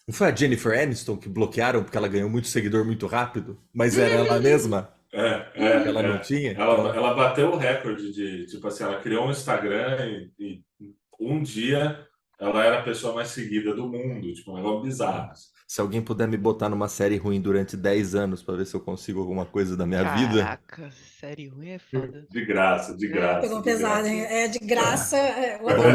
Não foi a Jennifer Aniston que bloquearam porque ela ganhou muito seguidor muito rápido? Mas era ela mesma que ela não tinha? Ela, Então, ela bateu o recorde de, tipo assim, ela criou um Instagram e um dia ela era a pessoa mais seguida do mundo, tipo, um negócio bizarro, assim. se alguém puder me botar numa série ruim durante 10 anos pra ver se eu consigo alguma coisa da minha vida. Caraca, série ruim é foda. De graça, de É, graça, Pegou de pesado, hein? graça. É de graça,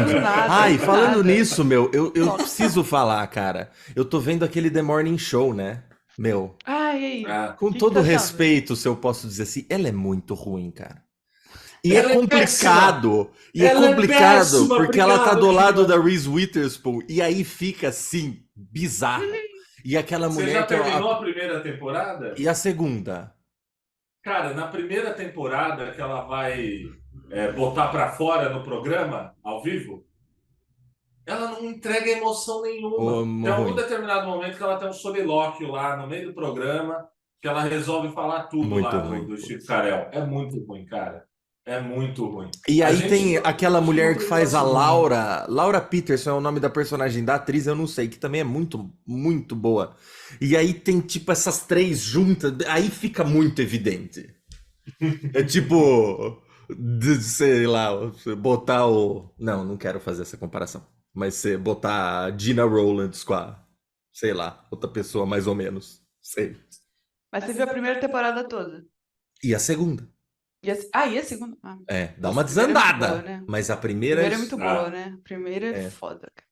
do nada, Ai, do falando nada. nisso, meu, eu Coloca. preciso falar, cara. Eu tô vendo aquele The Morning Show, né? Meu, Ai, e aí? O Ah, com que que tá todo achando? respeito, se eu posso dizer assim, ela é muito ruim, cara. E é ela é péssima! complicado. E é Ela é complicado, péssima! porque ela tá Obrigado, do lado da Ivan. Reese Witherspoon. E aí fica assim, bizarro. E aquela Você mulher já que é terminou a primeira temporada? E a segunda? Cara, na primeira temporada que ela vai botar pra fora no programa, ao vivo, ela não entrega emoção Ou nenhuma. Tem algum ruim? determinado momento que ela tem um solilóquio lá no meio do programa, que ela resolve falar tudo Muito lá ruim. do Chico Putz. Carell. É muito ruim, cara. É muito ruim. E A aí gente tem aquela acho que não mulher que terminou a faz a segunda. Laura. Laura Peterson é o nome da personagem da atriz, eu não sei, que também é muito, muito boa. E aí tem tipo essas três juntas, aí fica muito evidente. É tipo, sei lá, você botar o. Não, não quero fazer essa comparação. Mas você botar a Gina Rowlands com a, sei lá, outra pessoa mais ou menos. Sei. Mas você viu a primeira temporada toda? E a segunda? E a segunda? Ah, É, dá nossa, uma a primeira é muito boa, desandada. né? Mas a A primeira. primeira é muito boa, Ah, né? A primeira é É. foda, cara.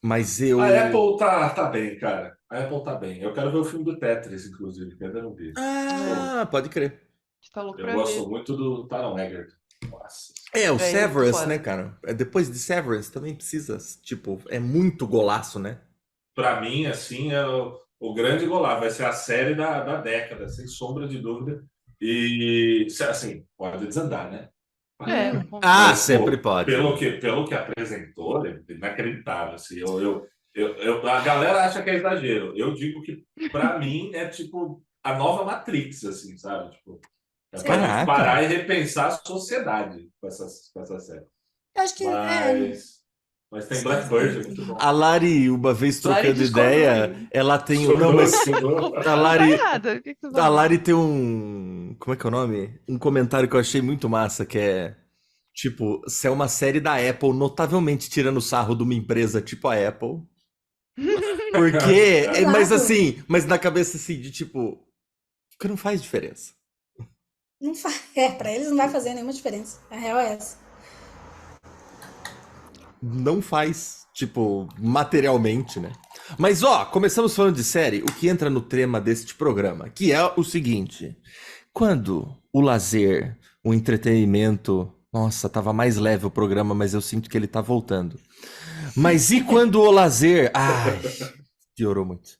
Mas a eu. Apple tá bem, cara. A Apple tá bem. Eu quero ver o filme do Tetris, inclusive, que eu ainda não vi. É, a Sou, Ah, pode crer. gente tá louco eu pra gosto ver. muito do Taron Egerton. Nossa. É, o É, ele é muito Severance, né, foda. cara? É, depois de Severance também precisa. Tipo, é muito golaço, né? Para mim, assim, é o grande golaço. Vai ser a série da década, sem sombra de dúvida. E, assim, pode desandar, né? É, Hum. com Ah, Mas, certeza. sempre pô, pode. pelo que apresentou, é inacreditável. Assim, a galera acha que é exagero. Eu digo que, para mim, é tipo a nova Matrix, assim, sabe? Tipo, é pra Sei. gente Caraca. parar e repensar a sociedade com essa série. Eu acho que, Mas tem sei, Blackbird, sei. é muito A bom. Lari, uma vez Lari trocando discordou de ideia, mim. ela tem. Não, Discordou, mas discordou. a Tá Lari. errada. O que que você tá A falando? Lari tem um. Como é que é o nome? Um comentário que eu achei muito massa, que é. Tipo, se é uma série da Apple, notavelmente tirando sarro de uma empresa tipo a Apple. Porque. Mas Exato. assim, mas na cabeça assim, de tipo. Porque não faz diferença. Não faz, pra eles não vai fazer nenhuma diferença. A real é essa. Não faz, tipo, materialmente, né? Mas ó, começamos falando de série, o que entra no tema deste programa, que é o seguinte: quando o lazer, o entretenimento, nossa, tava mais leve o programa, mas eu sinto que ele tá voltando. Mas e quando o lazer, ai, piorou muito.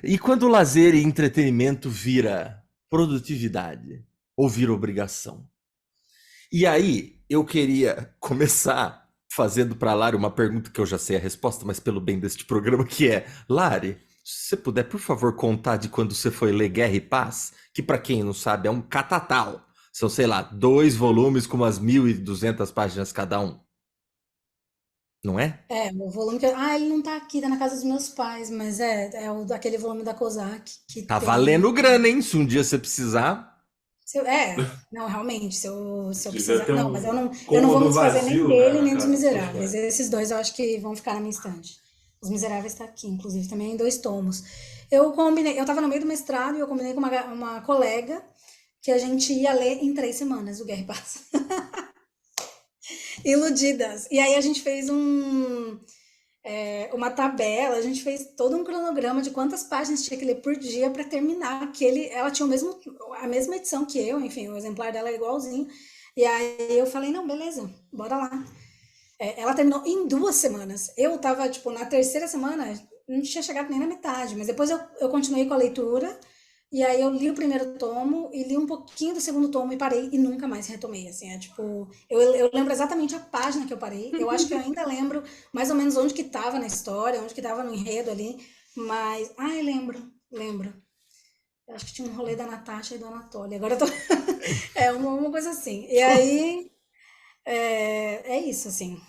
E quando o lazer e entretenimento vira produtividade ou vira obrigação? E aí, eu queria começar fazendo para Lari uma pergunta que eu já sei a resposta, mas pelo bem deste programa, que é: Lari, se você puder, por favor, contar de quando você foi ler Guerra e Paz, que para quem não sabe é um catatal. São, sei lá, 2 volumes com umas 1.200 páginas cada um, não é? O volume que ele não tá aqui, tá na casa dos meus pais, mas aquele volume da Kozak que Tá tem. valendo grana, hein? Se um dia você precisar. Não, realmente, se eu Devia precisar. ter Não, mas um eu não vou me cômodo desfazer nem vazio, né, dele, na nem dos casa dos seus Miseráveis. pais. Esses dois eu acho que vão ficar na minha estante. Os Miseráveis tá aqui, inclusive, também em 2 tomos. Eu tava no meio do mestrado e eu combinei com uma colega que a gente ia ler em 3 semanas o Guerra e Paz. Iludidas. E aí a gente fez uma tabela, a gente fez todo um cronograma de quantas páginas tinha que ler por dia para terminar aquele. Ela tinha a mesma edição que eu, enfim, o exemplar dela é igualzinho. E aí eu falei, não, beleza, bora lá. Ela terminou em 2 semanas. Eu tava, tipo, na terceira semana, não tinha chegado nem na metade, mas depois eu continuei com a leitura, e aí eu li o primeiro tomo e li um pouquinho do segundo tomo e parei e nunca mais retomei, assim, tipo, eu lembro exatamente a página que eu parei, eu acho que eu ainda lembro mais ou menos onde que tava na história, onde que tava no enredo ali, mas, lembro. Eu acho que tinha um rolê da Natasha e do Anatoly, agora eu tô, uma coisa assim, e aí, é isso, assim.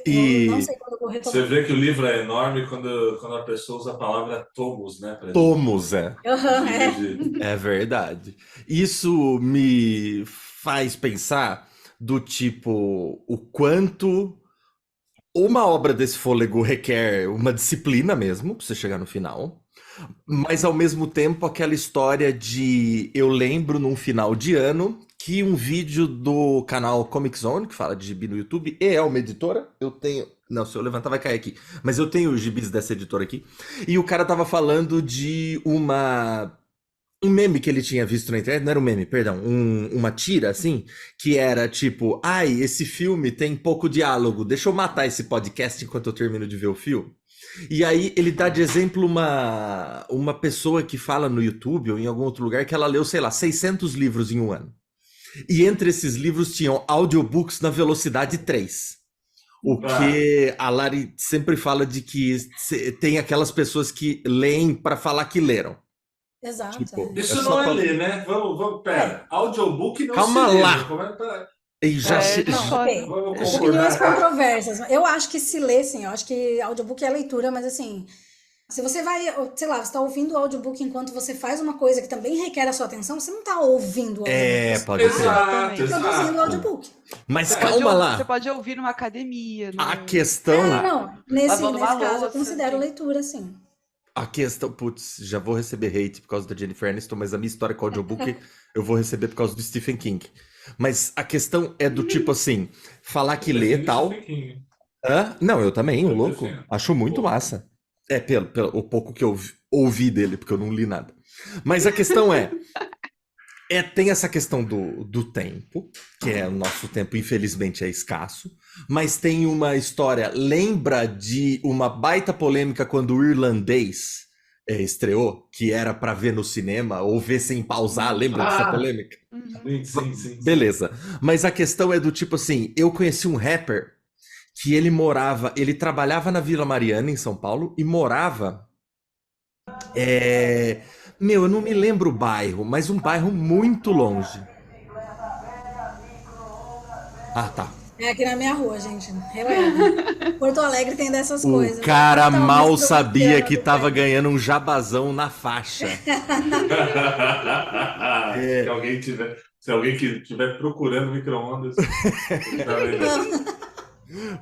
Eu não E sei quando eu vou Você retomar. vê que o livro é enorme quando a pessoa usa a palavra tomos, né? tomos, é. Aham, é. É verdade. Isso me faz pensar do tipo o quanto uma obra desse fôlego requer uma disciplina mesmo pra você chegar no final, mas ao mesmo tempo aquela história de eu lembro num final de ano que um vídeo do canal Comic Zone, que fala de gibi no YouTube, e é uma editora, eu tenho. Não, se eu levantar vai cair aqui. Mas eu tenho os gibis dessa editora aqui. E o cara tava falando de um meme que ele tinha visto na internet, não era um meme, perdão, uma tira assim, que era tipo, ai, esse filme tem pouco diálogo, deixa eu matar esse podcast enquanto eu termino de ver o filme. E aí ele dá de exemplo uma pessoa que fala no YouTube ou em algum outro lugar que ela leu, sei lá, 600 livros em um ano. E entre esses livros tinham audiobooks na velocidade 3. O que a Lari sempre fala de que tem aquelas pessoas que leem para falar que leram. Exato. Tipo, Isso é não só é pra- ler, né? Pera. Audiobook não Calma se lê, lá. né? Como é que- E já É, Não, Só- ok. Vamos Opiniões concordar. controversas. Eu acho que se lê, sim. Eu acho que audiobook é leitura, mas assim, se você vai, sei lá, você está ouvindo o audiobook enquanto você faz uma coisa que também requer a sua atenção, você não está ouvindo o audiobook. Você pode tá ser. Exato, produzindo o exato. audiobook. Mas Você calma pode, lá. você pode ouvir numa academia, A num... questão, Não, nesse Lavando uma caso eu louça, considero enfim. leitura, sim. putz, já vou receber hate por causa da Jennifer Aniston, mas a minha história com o audiobook eu vou receber por causa do Stephen King. Mas a questão é do tipo assim, falar que lê Defende tal. Stephen King. Hã? Não, eu também, o Eu louco. defendo. Acho muito Pô. massa. É, pelo o pouco que eu ouvi dele, porque eu não li nada. Mas a questão tem essa questão do tempo, que é o nosso tempo, infelizmente, é escasso. Mas tem uma história, lembra de uma baita polêmica quando o Irlandês estreou, que era pra ver no cinema, ou ver sem pausar, lembra dessa polêmica? Uhum. Sim. Beleza. Mas a questão é do tipo assim, eu conheci um rapper que ele trabalhava na Vila Mariana, em São Paulo, e morava. Eu não me lembro o bairro, mas um bairro muito longe. Ah, tá. É aqui na minha rua, gente. Releva. Porto Alegre tem dessas coisas. O cara Totalmente mal sabia provinciana que do tava país. ganhando um jabazão na faixa. Se alguém que estiver procurando micro-ondas, ele tá vendo.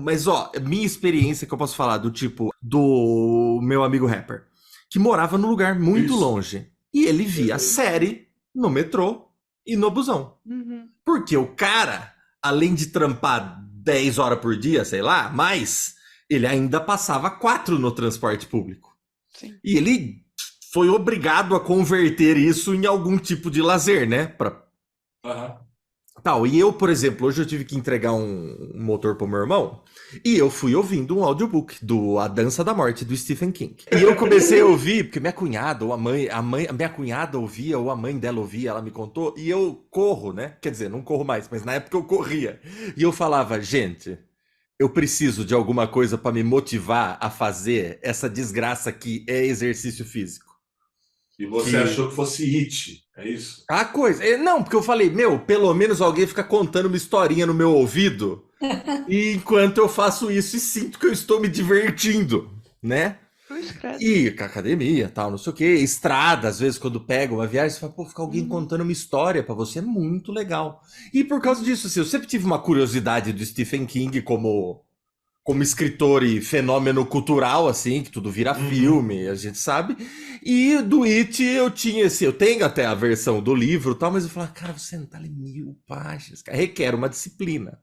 Mas, ó, minha experiência que eu posso falar do tipo do meu amigo rapper, que morava num lugar muito Isso. longe. E ele via Perfeito. série no metrô e no busão. Uhum. Porque o cara, além de trampar 10 horas por dia, sei lá, mais, ele ainda passava 4 no transporte público. Sim. E ele foi obrigado a converter isso em algum tipo de lazer, né? Aham. Tal. E eu, por exemplo, hoje eu tive que entregar um motor pro meu irmão e eu fui ouvindo um audiobook do A Dança da Morte, do Stephen King. E eu comecei a ouvir, porque minha cunhada ou a minha cunhada ouvia, ou a mãe dela ouvia, ela me contou, e eu corro, né? Quer dizer, não corro mais, mas na época eu corria. E eu falava, gente, eu preciso de alguma coisa para me motivar a fazer essa desgraça que é exercício físico. E você Que- achou que fosse It, é isso? A coisa. Não, porque eu falei, pelo menos alguém fica contando uma historinha no meu ouvido e enquanto eu faço isso e sinto que eu estou me divertindo, né? Cruz, credo. E com a academia, tal, não sei o quê, estrada, às vezes quando pega uma viagem, você fala, pô, fica alguém contando uma história pra você é muito legal. E por causa disso, assim, eu sempre tive uma curiosidade do Stephen King como escritor e fenômeno cultural, assim, que tudo vira filme, a gente sabe. E do It eu tinha, assim, eu tenho até a versão do livro e tal, mas eu falava, cara, você não tá lendo 1000 páginas, cara, requer uma disciplina.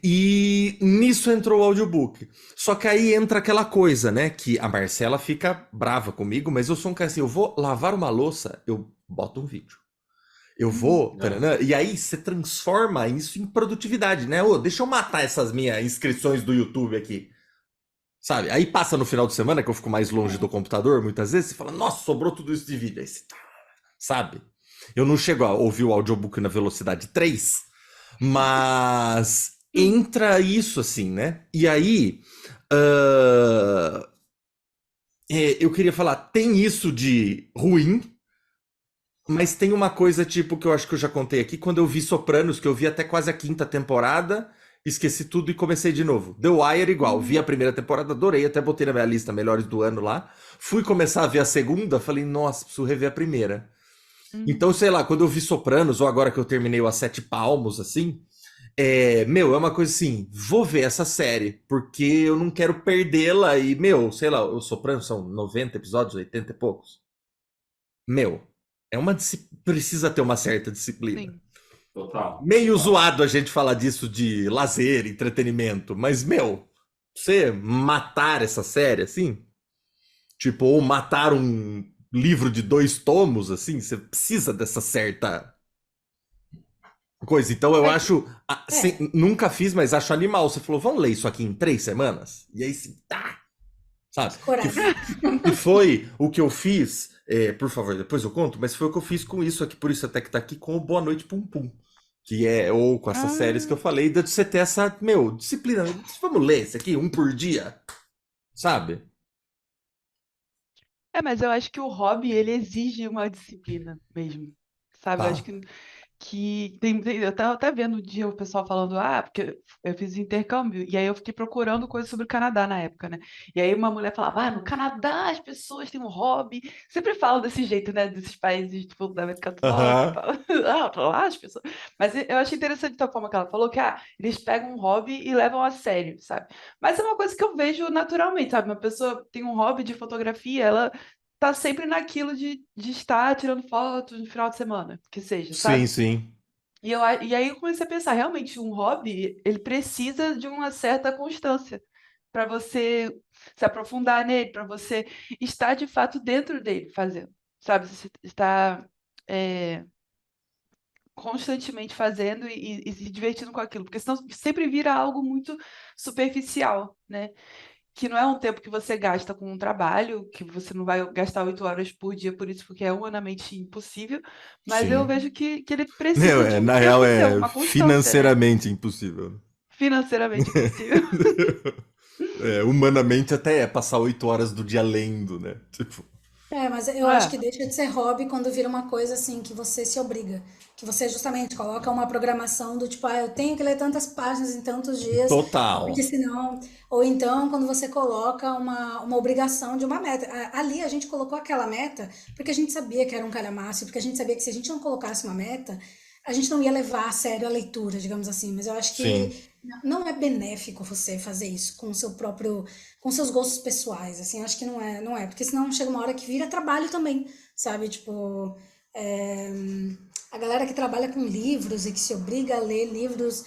E nisso entrou o audiobook. Só que aí entra aquela coisa, né, que a Marcela fica brava comigo, mas eu sou um cara assim, eu vou lavar uma louça, eu boto um vídeo. Eu vou, taranã, e aí você transforma isso em produtividade, né? Ô, deixa eu matar essas minhas inscrições do YouTube aqui. Sabe? Aí passa no final de semana, que eu fico mais longe do computador, muitas vezes, você fala, nossa, sobrou tudo isso de vídeo. Aí você, sabe? Eu não chego a ouvir o audiobook na velocidade 3, mas entra isso assim, né? E aí, eu queria falar, tem isso de ruim, mas tem uma coisa, tipo, que eu acho que eu já contei aqui, quando eu vi Sopranos, que eu vi até quase a 5ª temporada, esqueci tudo e comecei de novo. The Wire igual, vi a primeira temporada, adorei, até botei na minha lista melhores do ano lá. Fui começar a ver a segunda, falei, nossa, preciso rever a primeira. Então, sei lá, quando eu vi Sopranos, ou agora que eu terminei o A Sete Palmos, assim, é uma coisa assim, vou ver essa série, porque eu não quero perdê-la e, sei lá, os Sopranos são 90 episódios, 80 e poucos. Precisa ter uma certa disciplina. Sim. Total. Meio zoado a gente falar disso de lazer, entretenimento, mas, você matar essa série, assim, tipo, ou matar um livro de 2 tomos, assim, você precisa dessa certa coisa. Então eu acho, nunca fiz, mas acho animal. Você falou, vamos ler isso aqui em 3 semanas? E aí, sabe? Coragem. E foi o que eu fiz, por favor, depois eu conto, mas foi o que eu fiz com isso aqui, por isso até que tá aqui, com o Boa Noite Pum Pum. Ou com essas séries que eu falei, de você ter essa, disciplina. Vamos ler esse aqui, um por dia, sabe? Mas eu acho que o hobby, ele exige uma disciplina mesmo, sabe? Eu acho Tá. que eu tava até vendo um dia o pessoal falando, porque eu fiz intercâmbio, e aí eu fiquei procurando coisas sobre o Canadá na época, né? E aí uma mulher falava, no Canadá as pessoas têm um hobby, sempre falam desse jeito, né? Desses países, tipo, da América do Norte, Aham. pra lá as pessoas... Mas eu achei interessante a forma que ela falou, que, eles pegam um hobby e levam a sério, sabe? Mas é uma coisa que eu vejo naturalmente, sabe? Uma pessoa tem um hobby de fotografia, ela tá sempre naquilo de estar tirando fotos no final de semana, que seja, Sim, sabe? sim. E aí eu comecei a pensar, realmente, um hobby, ele precisa de uma certa constância para você se aprofundar nele, para você estar de fato dentro dele, fazendo, sabe? Você está constantemente fazendo e se divertindo com aquilo, porque senão sempre vira algo muito superficial, né? Que não é um tempo que você gasta com um trabalho, que você não vai gastar 8 horas por dia por isso, porque é humanamente impossível, mas eu Sim. vejo que ele precisa de um Na real tempo seu, é uma constância, né? financeiramente impossível. Financeiramente impossível. Humanamente até passar 8 horas do dia lendo, né? Tipo, Mas eu acho que deixa de ser hobby quando vira uma coisa assim que você se obriga. Que você justamente coloca uma programação do tipo, eu tenho que ler tantas páginas em tantos dias, porque total. senão. Ou então, quando você coloca uma obrigação de uma meta. Ali a gente colocou aquela meta porque a gente sabia que era um calhamaço, porque a gente sabia que se a gente não colocasse uma meta, a gente não ia levar a sério a leitura, digamos assim. Mas eu acho Sim. que não é benéfico você fazer isso com o seu próprio, com seus gostos pessoais, assim, eu acho que não é, porque senão chega uma hora que vira trabalho também, sabe, tipo, é, a galera que trabalha com livros e que se obriga a ler livros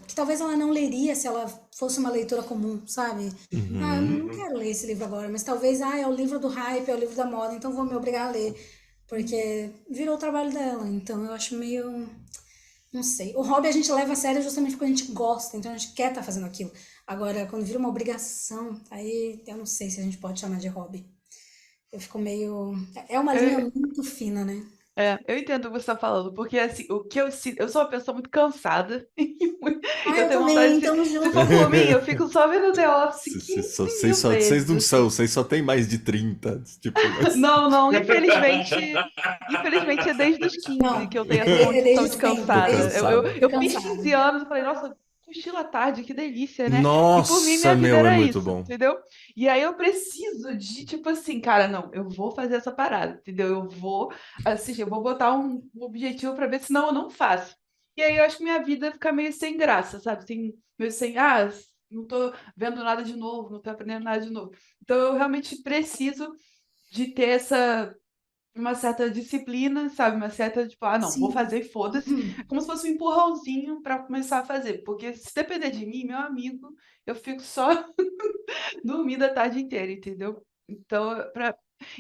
que talvez ela não leria se ela fosse uma leitura comum, sabe? Eu Uhum. não quero ler esse livro agora, mas talvez, é o livro do hype, é o livro da moda, então vou me obrigar a ler, porque virou o trabalho dela, então eu acho meio... Não sei. O hobby a gente leva a sério justamente porque a gente gosta, então a gente quer estar fazendo aquilo. Agora, quando vira uma obrigação, aí eu não sei se a gente pode chamar de hobby. Eu fico meio. É uma linha Eu, muito fina, né? eu entendo o que você está falando, porque assim, o que eu sinto, eu sou uma pessoa muito cansada e eu Eu tenho vontade também, de, tamo se junto. for por mim, eu fico só vendo The Office Vocês 15 vezes, não são, assim. vocês só têm mais de 30. Tipo, mas... Não, não, infelizmente é desde os 15 Não, que eu tenho essa é condição desde de sempre, Tô cansada. desde Eu, cansado. eu, sempre, eu fiz 15 cansada. anos e falei, nossa, cochila à tarde, que delícia, né? E por mim, Nossa, minha vida é era muito isso, bom. entendeu? E aí eu preciso de, tipo assim, cara, não, eu vou fazer essa parada, entendeu? Eu vou assistir, eu vou botar um objetivo pra ver, senão eu não faço. E aí eu acho que minha vida fica meio sem graça, sabe? Assim, meio sem, não tô vendo nada de novo, não tô aprendendo nada de novo. Então eu realmente preciso de ter uma certa disciplina, sabe? Uma certa, tipo, não, vou Sim. fazer e foda-se. Como se fosse um empurrãozinho para começar a fazer. Porque se depender de mim, meu amigo, eu fico só dormindo a tarde inteira, entendeu? Então,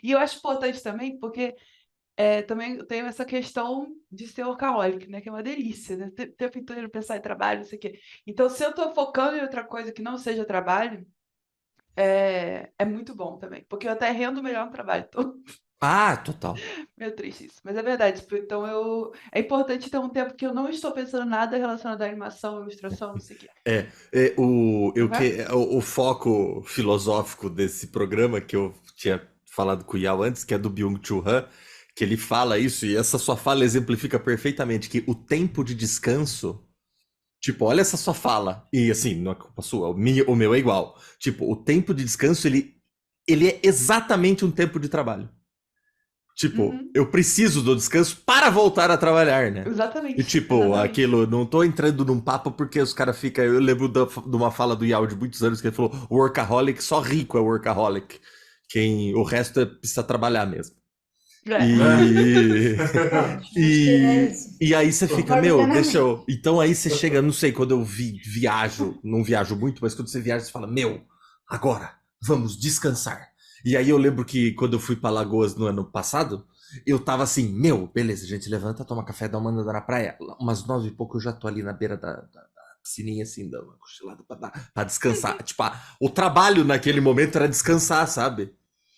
e eu acho importante também, porque também eu tenho essa questão de ser workaholic, né? Que é uma delícia, né? O tempo inteiro pensar em trabalho, não sei o quê. Então, se eu tô focando em outra coisa que não seja trabalho, é muito bom também. Porque eu até rendo melhor no trabalho. Então, Total. meio triste isso, mas é verdade. Tipo, então é importante ter um tempo que eu não estou pensando nada relacionado à animação, ilustração, não sei o quê. Não é? O foco filosófico desse programa que eu tinha falado com o Yao antes, que é do Byung-Chul Han, que ele fala isso, e essa sua fala exemplifica perfeitamente que o tempo de descanso Tipo, olha essa sua fala. E assim, não é culpa sua, o meu é igual. Tipo, o tempo de descanso, ele é exatamente um tempo de trabalho. Tipo, Uhum. eu preciso do descanso para voltar a trabalhar, né? E Exatamente. tipo, Exatamente. aquilo, não tô entrando num papo porque os caras ficam. Eu lembro de uma fala do Yao de muitos anos que ele falou: workaholic, só rico é workaholic. O resto precisa trabalhar mesmo. É. E, Acho que é isso. e aí você fica, Concordo meu, deixa plenamente. eu. Então aí você chega, não sei, quando eu viajo, não viajo muito, mas quando você viaja, você fala, meu, agora, vamos descansar. E aí eu lembro que quando eu fui para Lagoas no ano passado, eu tava assim, meu, beleza, a gente levanta, toma café, dá uma andada na praia. Umas 9h e pouco eu já tô ali na beira da piscininha, assim, dando uma cochilada pra descansar. Tipo, o trabalho naquele momento era descansar, sabe?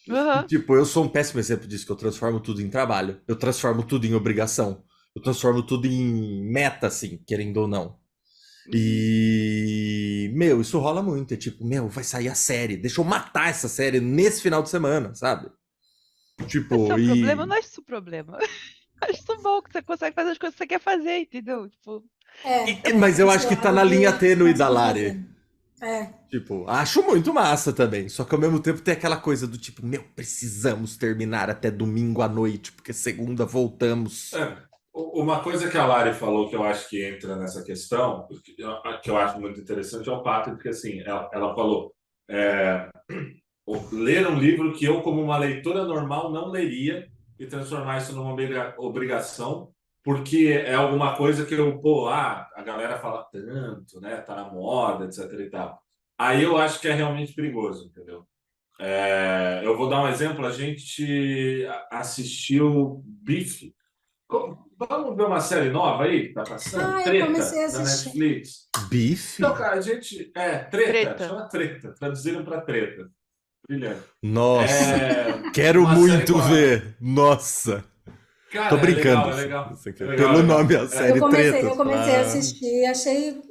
E, Aham. tipo, eu sou um péssimo exemplo disso, que eu transformo tudo em trabalho. Eu transformo tudo em obrigação. Eu transformo tudo em meta, assim, querendo ou não. Uhum. E, meu, isso rola muito. É tipo, meu, vai sair a série. Deixa eu matar essa série nesse final de semana, sabe? Esse é Tipo, o problema? Eu e. não acho isso o problema. Acho isso bom que você consegue fazer as coisas que você quer fazer, entendeu? Tipo, Mas eu Esse acho que tá lado na linha de tênue da conseguir fazer. Lari. É, Tipo, acho muito massa também. Só que ao mesmo tempo tem aquela coisa do tipo, meu, precisamos terminar até domingo à noite, porque segunda voltamos. Uma coisa que a Lari falou que eu acho que entra nessa questão, que eu acho muito interessante, é o fato de que, assim, ela falou, é, ler um livro que eu, como uma leitora normal, não leria e transformar isso numa obrigação, porque é alguma coisa que eu, pô, a galera fala tanto, né? Tá na moda, etc e tal. Aí eu acho que é realmente perigoso, entendeu? Eu vou dar um exemplo. A gente assistiu Bife. Vamos ver uma série nova aí que tá passando? eu comecei Treta, a da assistir. Netflix. Então, Bife? cara, a gente. Treta, treta. chama Treta. Traduziram para Treta. Brilhante. Nossa, É quero uma série muito com a. ver. Nossa. Tô Cara, é brincando, legal, é assim. legal. Assim É legal, é pelo nome, legal. a série Eu Tretas. comecei a assistir,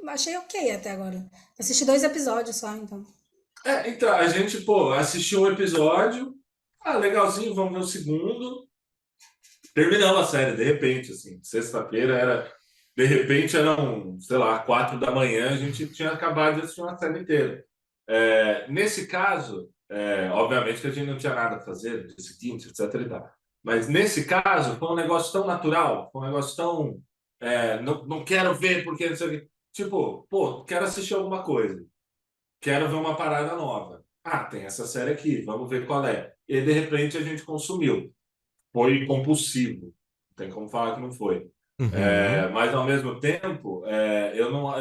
achei ok até agora. Assisti 2 episódios só, então. Então, a gente, pô, assistiu um episódio. Ah, legalzinho, vamos ver o segundo. Terminamos a série, de repente, assim. Sexta-feira era. De repente eram, sei lá, 4 da manhã, a gente tinha acabado de assistir uma série inteira. Nesse caso, obviamente que a gente não tinha nada a fazer no dia seguinte, etc e tal. Mas nesse caso, foi um negócio tão natural, foi um negócio tão. Não quero ver porque não sei o quê. Tipo, pô, quero assistir alguma coisa, quero ver uma parada nova. Ah, tem essa série aqui, vamos ver qual é. E de repente a gente consumiu. Foi compulsivo, não tem como falar que não foi. Uhum. Mas ao mesmo tempo, eu não,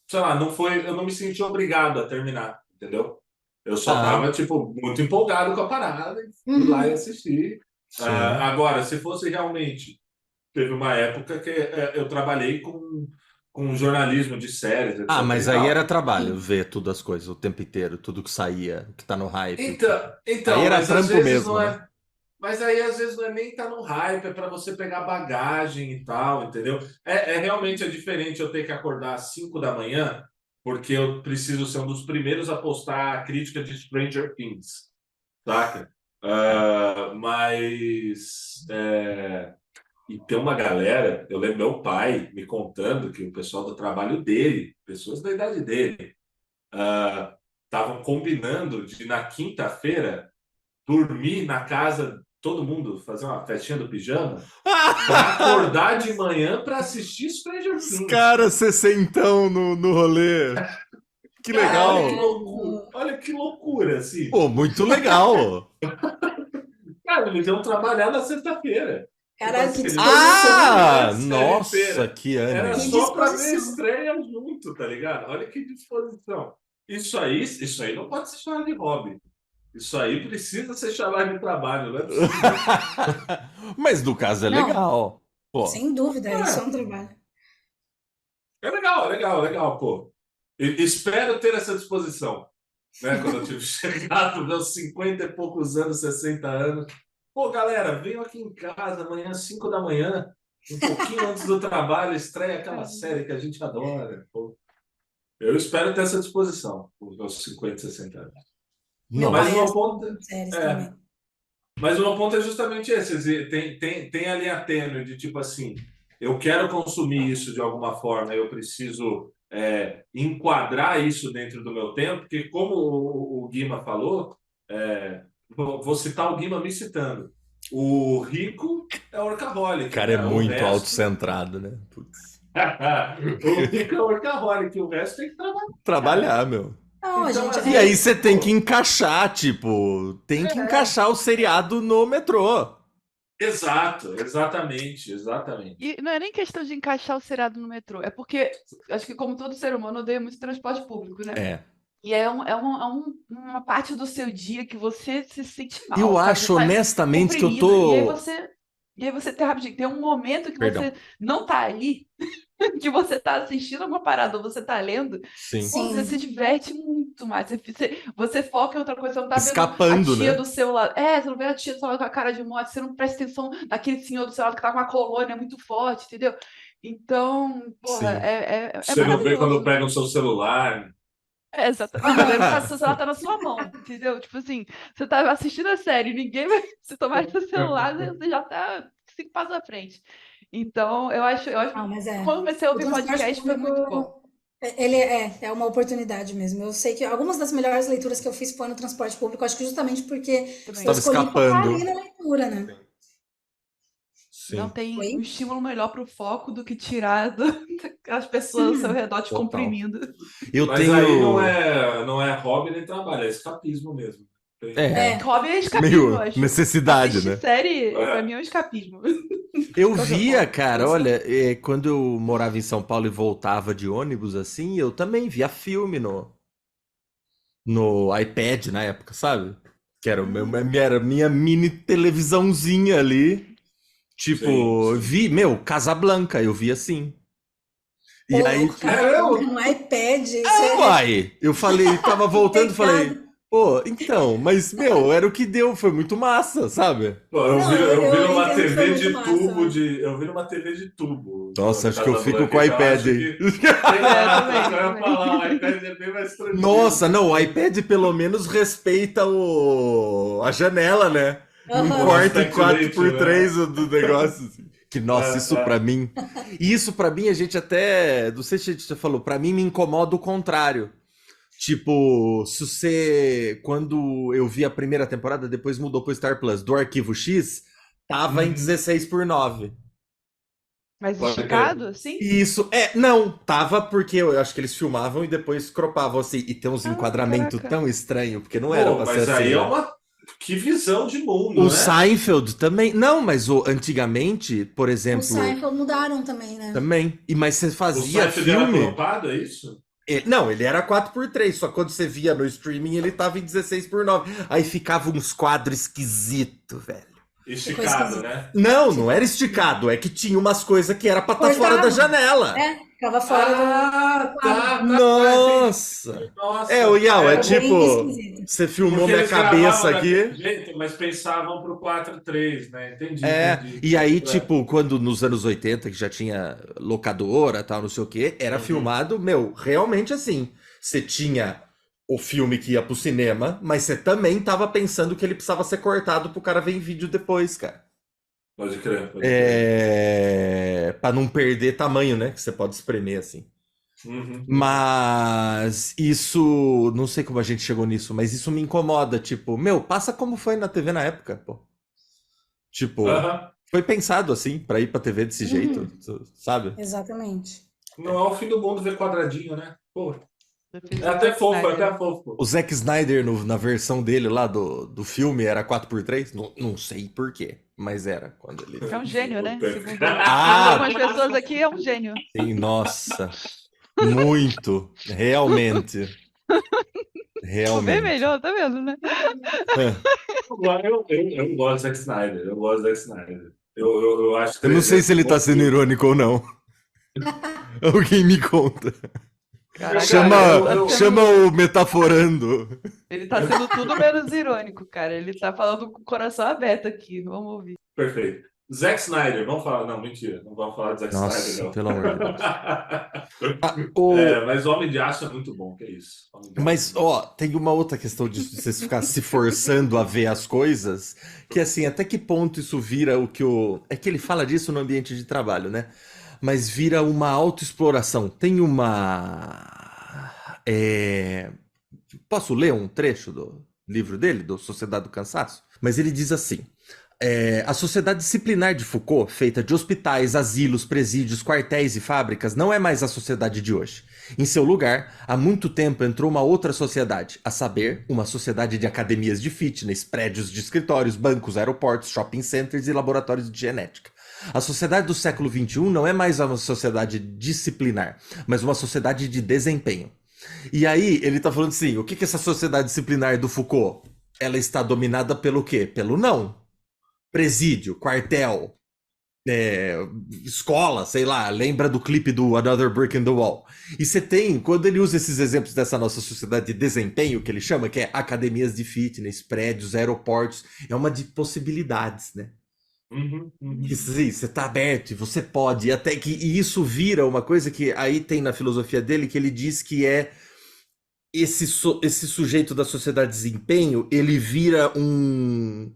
sei lá, não foi, eu não me senti obrigado a terminar, entendeu? Eu só Ah, tava, tipo, muito empolgado com a parada e fui lá e Uhum. assisti. sim. Agora, se fosse realmente, teve uma época que eu trabalhei com jornalismo de séries, Ah, etc mas e aí tal. era trabalho, ver tudo as coisas o tempo inteiro, tudo que saía, que tá no hype. Tipo. Aí Então, era mas às trampo vezes mesmo, não né? é. Mas aí às vezes não é nem estar no hype, é para você pegar bagagem e tal, entendeu? Realmente é diferente eu ter que acordar às 5 da manhã, porque eu preciso ser um dos primeiros a postar a crítica de Stranger Things, saca? E tem uma galera, eu lembro meu pai me contando que o pessoal do trabalho dele, pessoas da idade dele, estavam combinando de na quinta-feira dormir na casa, todo mundo fazer uma festinha do pijama, para acordar de manhã para assistir Stranger Os Things. caras sessentão no rolê. Que Cara, olha que legal. loucura, olha que loucura, assim. Pô, muito legal. Cara, eles iam trabalhar na sexta-feira. Tipo Caralho, que assim, eles iam consumir disposição. a Ah, série nossa, inteira. que Era Que ânimo. só para ver a disposição. estreia junto, tá ligado? Olha que disposição. Isso aí não pode ser chamado de hobby. Isso aí precisa ser chamado de trabalho, não é possível. Mas no caso é Não, legal. Pô, sem dúvida, isso é um É, trabalho. é legal, é legal, é legal, pô. Espero ter essa disposição, né? Quando eu tive chegado nos meus 50 e poucos anos, 60 anos. Pô, galera, venham aqui em casa amanhã às 5 da manhã, um pouquinho antes do trabalho, estreia aquela série que a gente adora. Pô. Eu espero ter essa disposição, os meus 50, 60 anos. Meu Mas pai o é meu assim, ponto com séries é, também. mas o meu ponto é justamente esse. Quer dizer, tem a linha tênue de tipo assim, eu quero consumir isso de alguma forma, eu preciso enquadrar isso dentro do meu tempo, porque como o Guima falou, vou citar o Guima me citando. O rico é O workaholic, cara é né? O muito resto... autocentrado, né? Putz. O rico é workaholic, o resto tem que trabalhar. Trabalhar, meu. Não, Então, gente, assim, E aí você tem que encaixar, tipo, tem que encaixar o seriado no metrô. Exato, exatamente. E não é nem questão de encaixar o seriado no metrô, é porque acho que, como todo ser humano, odeia muito transporte público, né? É. E uma parte do seu dia que você se sente mal, Eu sabe? acho Você tá honestamente que eu comprimido. E tô. aí você tem, rapidinho, tem um momento que Perdão. você não tá ali, que você tá assistindo uma parada, ou você tá lendo, Sim. pô, você se diverte muito mais. Você foca em outra coisa, você não tá vendo a Escapando, tia né? do seu lado. Você não vê a tia do seu lado com a cara de morte, você não presta atenção naquele senhor do seu lado que tá com uma colônia muito forte, entendeu? Então, porra, Sim. é Você não vê quando maravilhoso. pega o seu celular. Exatamente. Não, mas aí no caso, seu celular tá na sua mão, entendeu? Tipo assim, você tá assistindo a série, ninguém vai. Se tomar seu celular, você já tá 5 passos à frente. Então, eu acho não, que mas quando comecei a o ouvir transporte podcast foi muito bom. público, ele é uma oportunidade mesmo. Eu sei que algumas das melhores leituras que eu fiz foi no transporte público, acho que justamente porque Também. eu Estava escolhi focar escapando. ali na leitura, né? Não Sim. tem Oi? um estímulo melhor pro foco do que tirar as pessoas ao seu redor te Total. comprimindo. Eu Mas aí não tenho. é hobby nem trabalho, é escapismo mesmo. É, Hobby é escapismo, eu meio acho. necessidade, Assistir né? série, pra mim, é um escapismo. Eu Coisa via, boa. cara, olha, quando eu morava em São Paulo e voltava de ônibus assim, eu também via filme no iPad na época, sabe? Que era, era a minha mini televisãozinha ali. Tipo, Sim. vi, Casablanca, eu vi assim. E Ô, aí, louco, tipo, cara, no iPad, isso uai, eu falei, tava voltando, falei, pecado. pô, então, mas, era o que deu, foi muito massa, sabe? Pô, Não, eu vi eu numa entendo que foi TV muito de tubo massa. eu vi numa TV de tubo. Nossa, acho que eu fico Casablanca, com o então iPad acho aí. que, sei lá, também, eu ia também. falar, o iPad é bem mais tranquilo. Nossa, não, o iPad pelo menos respeita a janela, né? Não Aham. corta em Aspect 4x3 ratio, do negócio. Assim. Que, nossa, isso pra mim. E isso pra mim, a gente até. Não sei se a gente já falou, pra mim me incomoda o contrário. Tipo, se você. Quando eu vi a primeira temporada, depois mudou pro Star Plus, do Arquivo X, tava em 16:9. Mas Pode esticado, assim? Isso, não, tava porque eu acho que eles filmavam e depois cropavam assim, e tem uns enquadramentos caraca. tão estranhos, porque não era Pô, pra ser mas assim, aí é né? uma... Que visão de mundo, O né? Seinfeld também, não, mas antigamente, por O exemplo, Seinfeld mudaram também, né? também, mas você O fazia Seinfeld era filme, cropado, é isso? não, ele era 4x3, só que quando você via no streaming ele tava em 16:9, aí ficava uns quadros esquisitos, velho. Esticado, né? Não era esticado, é que tinha umas coisas que era pra estar fora da Cortava. janela. Ficava fora do Ah, tá. Nossa! Nossa. O Iau, é Era bem tipo, esquisito. você filmou Porque minha eles cabeça gravavam aqui. daquele jeito, mas pensavam pro 4:3, né? Entendi. E aí, tipo, quando nos anos 80, que já tinha locadora, tal, não sei o quê, era filmado, realmente assim. Você tinha o filme que ia pro cinema, mas você também tava pensando que ele precisava ser cortado pro cara ver em vídeo depois, cara. Pode crer, pode crer. Pra não perder tamanho, né? Que você pode espremer assim. Uhum. Mas isso, não sei como a gente chegou nisso, mas isso me incomoda, tipo, passa como foi na TV na época, pô. Tipo, Aham. foi pensado assim, pra ir pra TV desse jeito, sabe? Exatamente. Não é o fim do mundo ver quadradinho, né? Pô, Prefiro é até Zack fofo, é Snyder. até fofo. O Zack Snyder, na versão dele lá do filme, era 4x3? Não sei por quê, mas era quando ele... É um gênio, né? Puta, Segundo Ah! algumas pessoas aqui, é um gênio. Sim, nossa, muito, realmente. Bem Realmente. melhor, tá vendo, né? Eu gosto do Zack Snyder. Eu gosto do Zack Snyder. Eu acho que Eu não sei se ele tá sendo irônico ou não. Alguém me conta. Caraca, Chama o metaforando. ele tá sendo tudo menos irônico, cara. Ele tá falando com o coração aberto aqui. Vamos ouvir. Perfeito. Zack Snyder, vamos falar. Não, mentira. Não vamos falar de Zack Snyder, Nossa, não. pelo amor de Deus. Mas Homem de Aço é muito bom, que é isso. Mas, tem uma outra questão de você ficar se forçando a ver as coisas, que assim, até que ponto isso vira o que o... É que ele fala disso no ambiente de trabalho, né? mas vira uma autoexploração. Tem uma. Posso ler um trecho do livro dele, do Sociedade do Cansaço? Mas ele diz assim: a sociedade disciplinar de Foucault, feita de hospitais, asilos, presídios, quartéis e fábricas, não é mais a sociedade de hoje. Em seu lugar, há muito tempo entrou uma outra sociedade, a saber, uma sociedade de academias de fitness, prédios de escritórios, bancos, aeroportos, shopping centers e laboratórios de genética. A sociedade do século XXI não é mais uma sociedade disciplinar, mas uma sociedade de desempenho. E aí, ele tá falando assim, o que é essa sociedade disciplinar do Foucault? Ela está dominada pelo quê? Pelo não. Presídio, quartel, escola, sei lá, lembra do clipe do Another Brick in the Wall. E você tem, quando ele usa esses exemplos dessa nossa sociedade de desempenho, que ele chama, que é academias de fitness, prédios, aeroportos, é uma de possibilidades, né? Você tá aberto e você pode, e isso vira uma coisa que aí tem na filosofia dele, que ele diz que é esse sujeito da sociedade de desempenho, ele vira um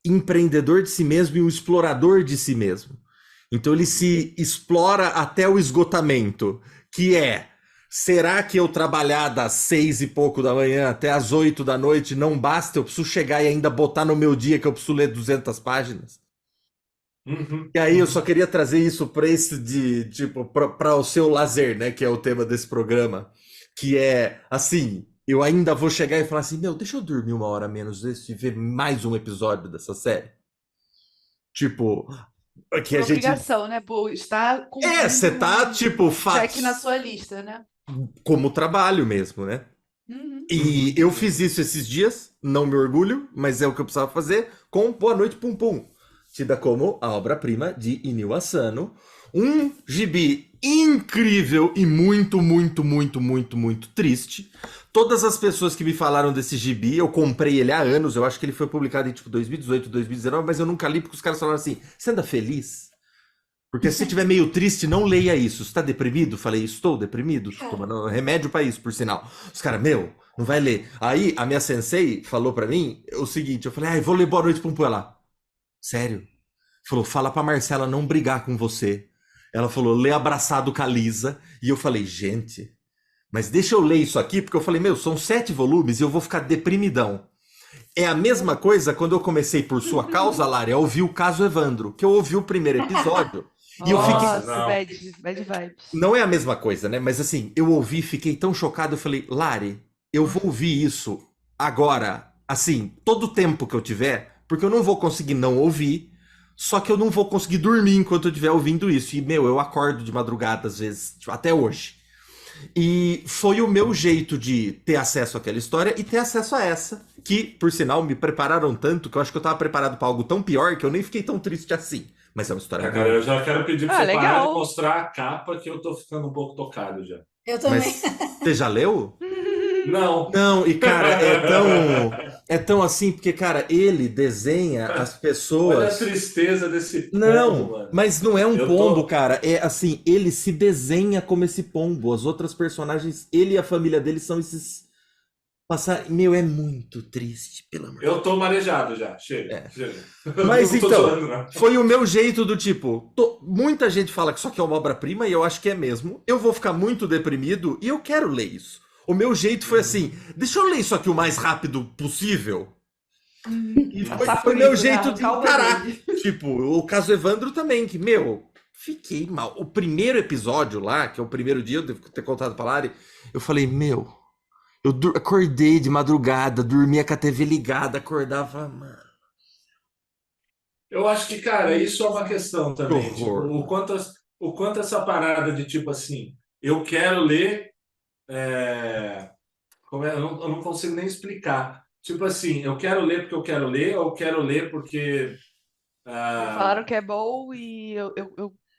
empreendedor de si mesmo e um explorador de si mesmo. Então ele se explora até o esgotamento, que será que eu trabalhar das 6 e pouco da manhã até as 8 da noite não basta? Eu preciso chegar e ainda botar no meu dia que eu preciso ler 200 páginas? E aí eu só queria trazer isso para o seu lazer, né, que é o tema desse programa, que é assim, eu ainda vou chegar e falar assim, meu, deixa eu dormir 1 hora menos e ver mais um episódio dessa série. Tipo, que a Por gente... obrigação, né? Por estar cumprindo você tá, tipo, check na sua lista, né? como trabalho mesmo, né? E eu fiz isso esses dias, não me orgulho, mas é o que eu precisava fazer, com Boa Noite Pum Pum, tida como a obra-prima de Inio Asano, um gibi incrível e muito, muito, muito, muito, muito triste. Todas as pessoas que me falaram desse gibi, eu comprei ele há anos, eu acho que ele foi publicado em tipo 2018, 2019, mas eu nunca li porque os caras falaram assim, você anda feliz? Porque se você estiver meio triste, não leia isso. Você tá deprimido? Falei, estou deprimido. Tô tomando remédio pra isso, por sinal. Os caras, meu, não vai ler. Aí a minha sensei falou pra mim o seguinte, eu falei, vou ler Boa Noite Pum Pum. Ela, sério? Falou, fala pra Marcela não brigar com você. Ela falou, lê Abraçado com a Lisa. E eu falei, gente, mas deixa eu ler isso aqui, porque eu falei, meu, são 7 volumes e eu vou ficar deprimidão. É a mesma coisa quando eu comecei por sua causa, Lari, a ouvir o caso Evandro, que eu ouvi o primeiro episódio e eu fiquei... Nossa, bad vibes. Não é a mesma coisa, né? Mas assim, eu ouvi, fiquei tão chocado, eu falei, Lari, eu vou ouvir isso agora, assim, todo o tempo que eu tiver, porque eu não vou conseguir não ouvir, só que eu não vou conseguir dormir enquanto eu estiver ouvindo isso. E, meu, eu acordo de madrugada às vezes, tipo, até hoje. E foi o meu jeito de ter acesso àquela história e ter acesso a essa, que, por sinal, me prepararam tanto que eu acho que eu tava preparado pra algo tão pior que eu nem fiquei tão triste assim. Mas é uma história Cara, eu já quero pedir pra você parar legal. de mostrar a capa, que eu tô ficando um pouco tocado já. Eu também. Mas você já leu? Não. Não, e cara, é tão assim, porque, cara, ele desenha as Olha a pessoas. tristeza desse pombo, Não, mano. mas não é um Eu pombo, tô- cara. É assim, ele se desenha como esse pombo. As outras personagens, ele e a família dele são esses. Meu, é muito triste, pelo amor de Deus. Eu tô marejado já. Chega. Mas Não tô então, zoando, não. foi o meu jeito do tipo. Muita gente fala que isso aqui é uma obra-prima e eu acho que é mesmo. Eu vou ficar muito deprimido e eu quero ler isso. O meu jeito foi assim: deixa eu ler isso aqui o mais rápido possível. E Passar foi por meu isso, né? jeito de Arrancar o encarar. band-aid. Tipo, o caso Evandro também, que, meu, fiquei mal. O primeiro episódio lá, que é o primeiro dia, eu devo ter contado pra Lari, eu falei, meu, eu acordei de madrugada, dormia com a TV ligada, acordava, mano. Eu acho que, cara, isso é uma questão também. Que Tipo, horror. o quanto essa parada de tipo assim, eu quero ler. Eu não consigo nem explicar. Tipo assim, eu quero ler porque eu quero ler, ou eu quero ler porque. Falaram que é bom e eu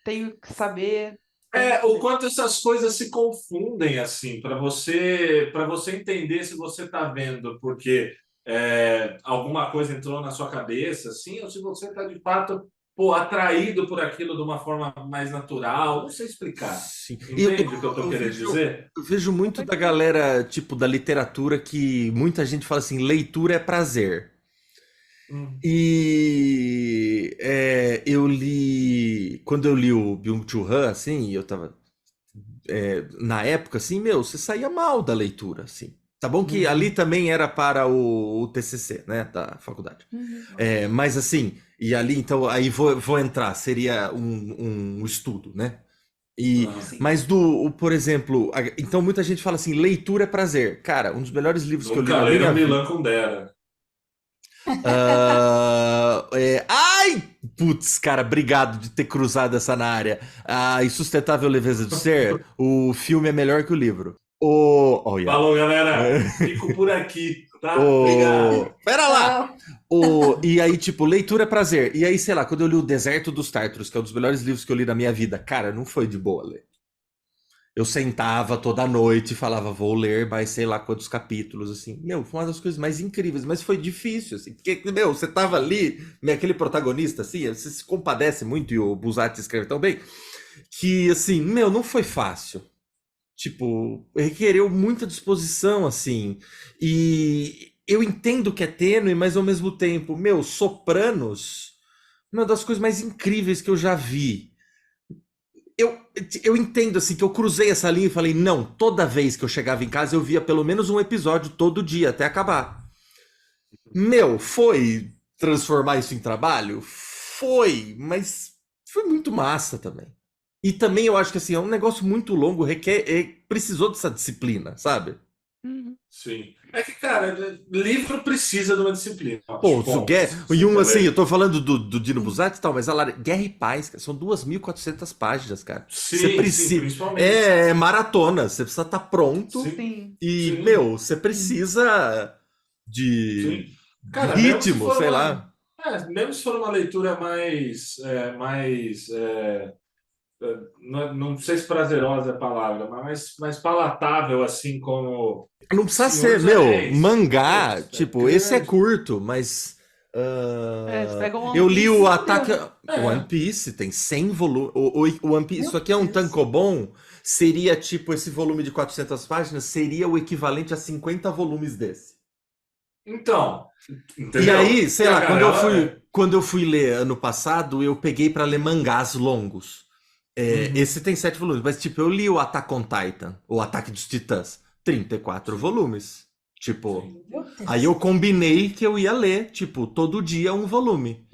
tenho que saber. O quanto essas coisas se confundem assim, para você entender se você está vendo porque alguma coisa entrou na sua cabeça, assim, ou se você está de fato atraído por aquilo de uma forma mais natural, não sei explicar. Sim. Entende o que eu estou querendo dizer? Eu vejo muito da galera, tipo, da literatura, que muita gente fala assim, leitura é prazer. E eu li quando eu li o Byung-Chul Han, assim, e eu tava na época, assim, meu, você saía mal da leitura, assim. Tá bom que ali também era para o TCC, né, da faculdade. Uhum. Mas assim, e ali, então, aí vou entrar, seria um estudo, né? Sim. Mas por exemplo, então muita gente fala assim, leitura é prazer. Cara, um dos melhores livros que eu li Nunca na leram minha vida. Milan Kundera. Ai! Putz, cara, obrigado de ter cruzado essa na área. A Insustentável Leveza do Ser, o filme é melhor que o livro. Olha. Falou, galera. Fico por aqui, tá? Obrigado. Pera lá! Tchau. E aí, tipo, leitura é prazer. E aí, sei lá, quando eu li O Deserto dos Tártaros, que é um dos melhores livros que eu li na minha vida, cara, não foi de boa ler. Eu sentava toda noite e falava, vou ler mais sei lá quantos capítulos, assim. Meu, foi uma das coisas mais incríveis, mas foi difícil, assim. Porque, meu, você tava ali, aquele protagonista, assim, você se compadece muito, e o Buzzati escreve tão bem, que, assim, meu, não foi fácil. Tipo, requereu muita disposição, assim. E eu entendo que é tênue, mas ao mesmo tempo, meu, Sopranos, uma das coisas mais incríveis que eu já vi. Eu, eu entendo, assim, que eu cruzei essa linha e falei, não, toda vez que eu chegava em casa eu via pelo menos um episódio todo dia, até acabar. Meu, foi transformar isso em trabalho? Foi, mas foi muito massa também. E também eu acho que, assim, é um negócio muito longo, precisou dessa disciplina, sabe? Uhum. Sim. É que, cara, livro precisa de uma disciplina. Pô, Pontos. e um Você assim, lê. eu tô falando do Dino Buzzati e tal, mas Guerra e Paz, cara, são 2.400 páginas, cara. Você Sim, precisa. principalmente. É maratona, você precisa estar pronto. Sim, Sim. E, sim, meu, você precisa de sim. Cara, mesmo se ritmo, for sei uma, lá. mesmo se for uma leitura não sei se prazerosa é a palavra, mas mais palatável, assim como Não precisa Senhor ser, dos meu, Anéis. mangá, Putz, é tipo, esse é grande. curto, mas. Você pega um Eu One li Piece o e Ataque. deu, né? One É, Piece tem 100 volumes. O One Piece, Meu isso aqui é um Deus. tankobon. Seria tipo, esse volume de 400 páginas seria o equivalente a 50 volumes desse. então, E entendeu? aí, sei E a lá, galera quando eu fui ler ano passado, eu peguei pra ler mangás longos. Uhum, Esse tem 7 volumes, mas tipo, eu li o Attack on Titan, o Ataque dos Titãs, 34 sim, volumes. Tipo, sim. Meu aí eu Deus. combinei que eu ia ler, tipo, todo dia um volume.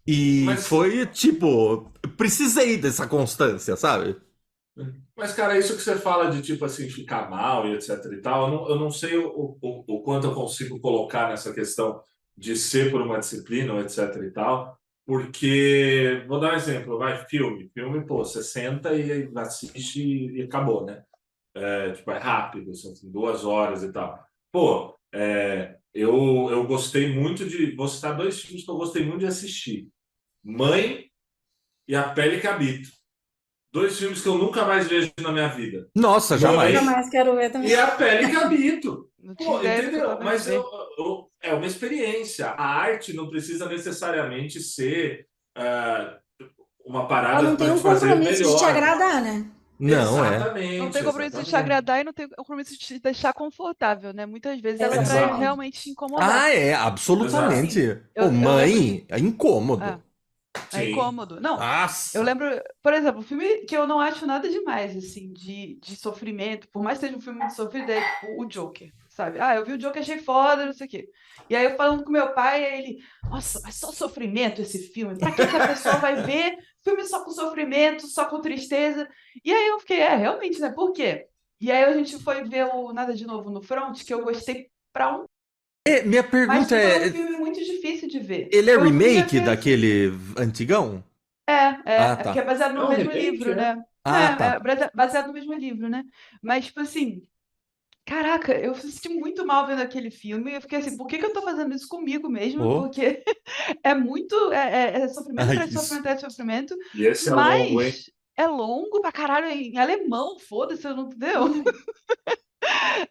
E Mas foi, tipo, precisei dessa constância, sabe? Mas, cara, isso que você fala de, tipo assim, ficar mal e etc e tal, eu não sei o quanto eu consigo colocar nessa questão de ser por uma disciplina ou etc e tal, porque, vou dar um exemplo, vai, filme. Filme, pô, você senta e assiste e acabou, né? Tipo, é rápido, são 2 horas e tal. Pô, eu gostei muito vou citar 2 filmes que eu gostei muito de assistir. Mãe e A Pele que Habito. 2 filmes que eu nunca mais vejo na minha vida. Nossa, Nunca jamais. Mãe mais quero ver também. e A Pele que Habito. Não tinha Pô, ideia do que eu entendeu? tava indo Mas ver. é uma experiência. A arte não precisa necessariamente ser uma Ela parada não tem para um te fazer compromisso de te melhor. agradar, né? Não, é. Não tem Exatamente, compromisso de te exatamente. agradar e não tem compromisso de te deixar confortável, né? Muitas vezes ela é pra Exato, Exatamente. realmente te incomodar. Ah, é, Então, assim, absolutamente. Pô, eu lembro de. mãe, é incômodo. Ah, é sim. incômodo. Não, eu Nossa. lembro, por exemplo, um filme que eu não acho nada demais, assim, de sofrimento, por mais que seja um filme de sofrimento, é tipo o Joker, sabe? Ah, eu vi o Joker, achei foda, não sei o quê. E aí eu falando com meu pai, aí ele, nossa, mas só sofrimento esse filme? Pra que que a pessoa vai ver filme só com sofrimento, só com tristeza? E aí eu fiquei, realmente, né? Por quê? E aí a gente foi ver o Nada de Novo no Front, que eu gostei pra um, Minha mas pergunta que foi um é, filme muito difícil de ver. ele é Foi um filme que eu remake fiquei assim. daquele antigão? Ah, É porque é tá. baseado É no um mesmo remake, livro, é? né? Ah, tá. Baseado no mesmo livro, né? Mas, tipo assim, caraca, eu me senti muito mal vendo aquele filme. E eu fiquei assim, por que que eu tô fazendo isso comigo mesmo? Pô. Porque é muito. É sofrimento Ah, atrás de isso. sofrimento atrás de sofrimento, E esse é longo, hein? mas é longo pra caralho em alemão, foda-se, eu não entendeu?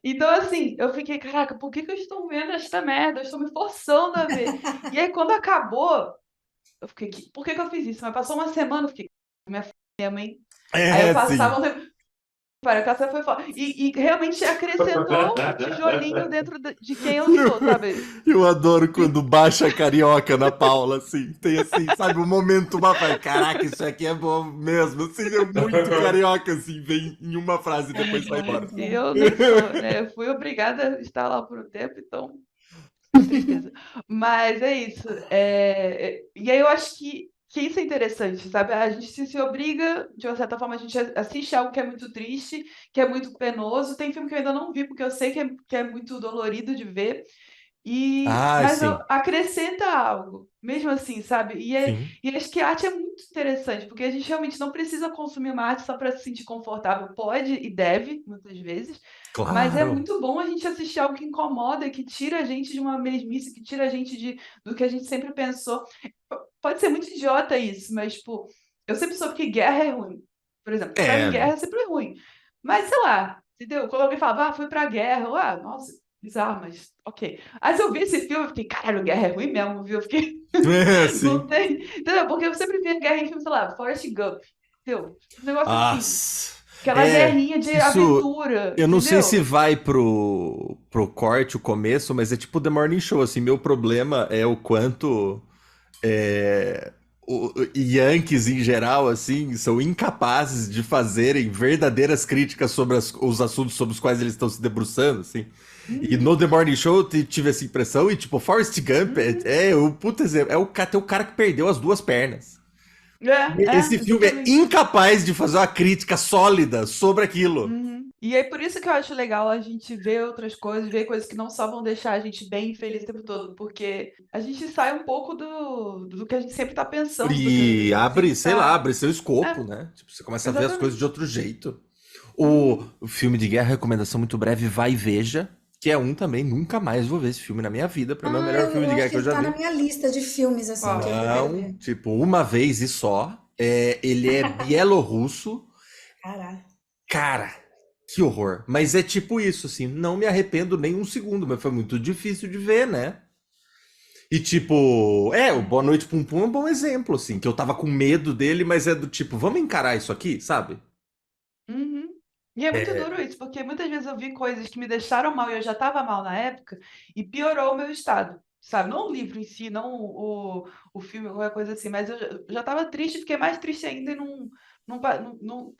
Então, assim, eu fiquei, caraca, por que que eu estou vendo esta merda? Eu estou me forçando a ver. E aí, quando acabou, eu fiquei, por que que eu fiz isso? Mas passou uma semana, eu fiquei, minha mãe. Aí eu É, passava sim. um tempo, Palhaça foi foda. E realmente acrescentou um tijolinho dentro de quem eu sou, sabe? Eu adoro quando baixa a carioca na Paula, assim. Tem assim, sabe, um momento, uma fala, caraca, isso aqui é bom mesmo. Assim, é muito carioca, assim, vem em uma frase e É depois muito vai bom, embora. muito E bom. eu nem sou, né? Eu fui obrigada a estar lá por um tempo, então, que tristeza. Mas é isso. E aí eu acho que isso é interessante, sabe? A gente se obriga, de uma certa forma, a gente assiste algo que é muito triste, que é muito penoso. Tem filme que eu ainda não vi, porque eu sei que é muito dolorido de ver. Ah, Mas sim, acrescenta algo, mesmo assim, sabe? sim, E acho que a arte é muito interessante, porque a gente realmente não precisa consumir uma arte só para se sentir confortável. Pode e deve, muitas vezes, mas é claro. muito bom a gente assistir algo que incomoda, que tira a gente de uma mesmice, que tira a gente do que a gente sempre pensou. Pode ser muito idiota isso, mas, tipo, eu sempre soube que guerra é ruim. Por exemplo, estar em É, guerra né? é sempre ruim. Mas, sei lá, entendeu? Quando alguém falava, fui pra guerra, nossa, bizarro, mas ok. Aí se eu vi esse filme, eu fiquei, caralho, guerra é ruim mesmo, viu? Eu fiquei, É, não sim. tem. Entendeu? Porque eu sempre via guerra em filme, sei lá, Forrest Gump. Entendeu? Um negócio assim. Nossa. Aquela É, guerrinha de isso. aventura, Eu não sei se entendeu? vai pro corte o começo, mas é tipo The Morning Show, assim. Meu problema é o quanto Yankees em geral, assim, são incapazes de fazerem verdadeiras críticas sobre os assuntos sobre os quais eles estão se debruçando, assim. E Uhum, no The Morning Show eu tive essa impressão, e tipo, Forrest Gump uhum. é o puta exemplo, tem o cara que perdeu as duas pernas. Esse filme é Exatamente. incapaz de fazer uma crítica sólida sobre aquilo. Uhum. E é por isso que eu acho legal a gente ver outras coisas, ver coisas que não só vão deixar a gente bem feliz o tempo todo, porque a gente sai um pouco do que a gente sempre tá pensando, do que a E gente abre, sempre sei lá, tá. abre seu É, escopo, né? Tipo, você começa a ver as coisas de exatamente. outro jeito. Uhum. O filme de guerra, recomendação muito breve, Vai e Veja, que é um também, nunca mais vou ver esse filme na minha vida. Pra mim é o Ah, melhor filme eu de guerra acho que que eu ele já tá na vi. minha lista de filmes, assim, que Qual? eu quero Não, ver. tipo, uma vez e só. Ele é bielorrusso. Caralho. Cara, que horror. Mas é tipo isso, assim, não me arrependo nem um segundo, mas foi muito difícil de ver, né? E tipo, o É. Boa Noite Pum Pum é um bom exemplo, assim, que eu tava com medo dele, mas é do tipo, vamos encarar isso aqui, sabe? Uhum. E é muito É. duro isso, porque muitas vezes eu vi coisas que me deixaram mal e eu já estava mal na época e piorou o meu estado, sabe? Não o livro em si, não o filme, qualquer coisa assim, mas eu já estava triste, fiquei mais triste ainda e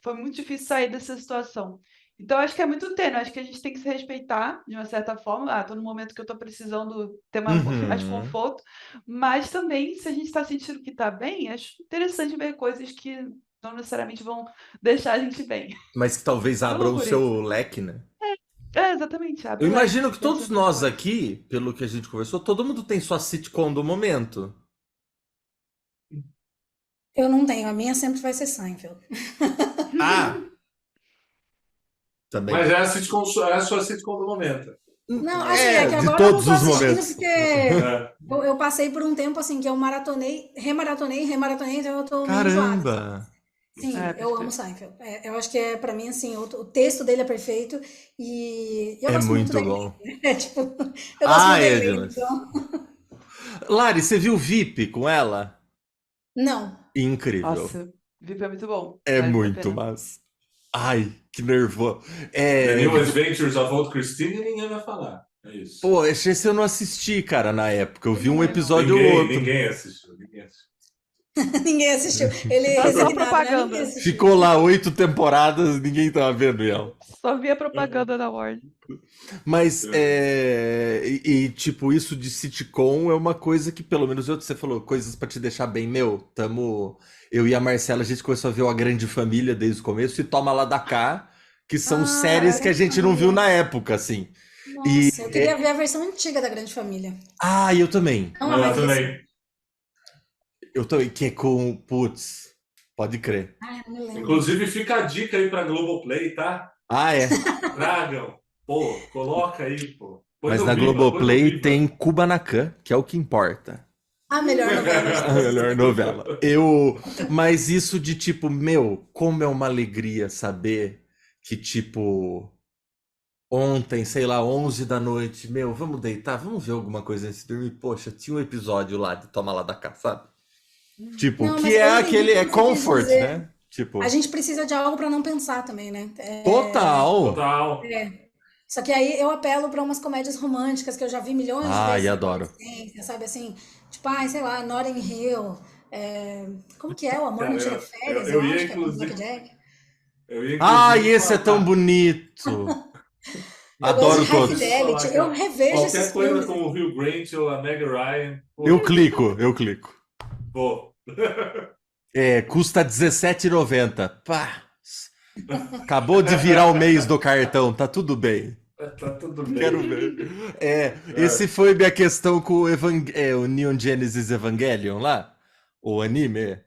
foi muito difícil sair dessa situação. Então, acho que é muito tênue, acho que a gente tem que se respeitar de uma certa forma. Ah, tô no momento que eu tô precisando ter um pouquinho mais de Uhum. conforto, mas também, se a gente está sentindo que está bem, acho interessante ver coisas que não necessariamente vão deixar a gente bem. Mas que talvez Que abra o loucura isso. seu leque, né? Exatamente, Eu abre o leque imagino de que conhecer todos outras nós coisas. aqui, pelo que a gente conversou, todo mundo tem sua sitcom do momento. Eu não tenho, a minha sempre vai ser Seinfeld. Ah, Mas também. é a sua sitcom do momento. Não, assim, é É, que de agora eu não todos tô os assistindo momentos. porque É. eu passei por um tempo assim que eu maratonei, remaratonei, então eu tô meio enjoada, Caramba! assim. Sim, É, pode eu amo crer. Seinfeld. Eu acho que é, pra mim, assim, o texto dele é perfeito e eu É gosto muito da muito Elaine. bom. Tipo, eu gosto Ah, muito da é Elaine, demais. então. Lari, você viu VIP com ela? Não. Incrível. Nossa, VIP é muito bom. É Vale muito a muito pena. massa. Ai, que nervoso. The É, New Adventures of Old Christine, ninguém vai falar. É isso. pô, esse eu não assisti, cara, na época. Eu vi Eu um também não. episódio ou outro. Ninguém assistiu. Ninguém assistiu. Ninguém assistiu. Ele Só, só resignado, né? Ninguém propaganda. assistiu. Ficou lá 8 temporadas, ninguém tava vendo ela. Só via propaganda da Warner. Mas, tipo, isso de sitcom é uma coisa que, pelo menos você falou, coisas pra te deixar bem. Meu, eu e a Marcela, a gente começou a ver A Grande Família desde o começo e Toma Lá da Cá, que são Ah, séries a que a Grande gente não viu Família. na época, assim. E, Nossa, eu queria ver a versão antiga da Grande Família. eu também. Não a Eu mais recente. também. Eu também, que é com, putz, pode crer. Ai, não me lembro. Inclusive, fica a dica aí pra Globoplay, tá? Ah, é. Tragam. Pô, coloca aí, pô. Põe Mas no na Viva, põe no Globoplay Viva. tem Kubanacan, que é o que importa. A melhor novela de A todos os melhor tempos. novela. Mas isso de tipo, meu, como é uma alegria saber que, tipo, ontem, sei lá, 11 da noite, meu, vamos deitar, vamos ver alguma coisa antes de dormir. Poxa, tinha um episódio lá de Toma Lá da Cá, sabe? Uhum. Tipo, Não, que mas é eu entendi o aquele, que é você quis comfort, dizer. né? Tipo, A gente precisa de algo para não pensar também, né? total. Total. Só que aí eu apelo para umas comédias românticas que eu já vi milhões de Ai, vezes na adoro. adolescência, sabe assim? Tipo, ai, sei lá, Notting Hill. Como que é? O Amor Não Cara, Tira eu, Férias, eu eu ia acho que é com o inclusive, Blackjack. eu ia Ai, inclusive esse é tão falar, bonito. Eu gosto de Adoro ia High todos. inclusive Fidelity. falar, Eu cara, revejo qualquer esses coisa filmes, com o assim. Hugh Grant ou a Meg Ryan, Eu pô, clico, eu clico. pô. Custa R$17,90. Pá. Acabou de virar o mês do cartão, tá tudo bem. Tá tudo Quero bem. ver. Esse foi minha questão com o Neon Genesis Evangelion lá, o anime,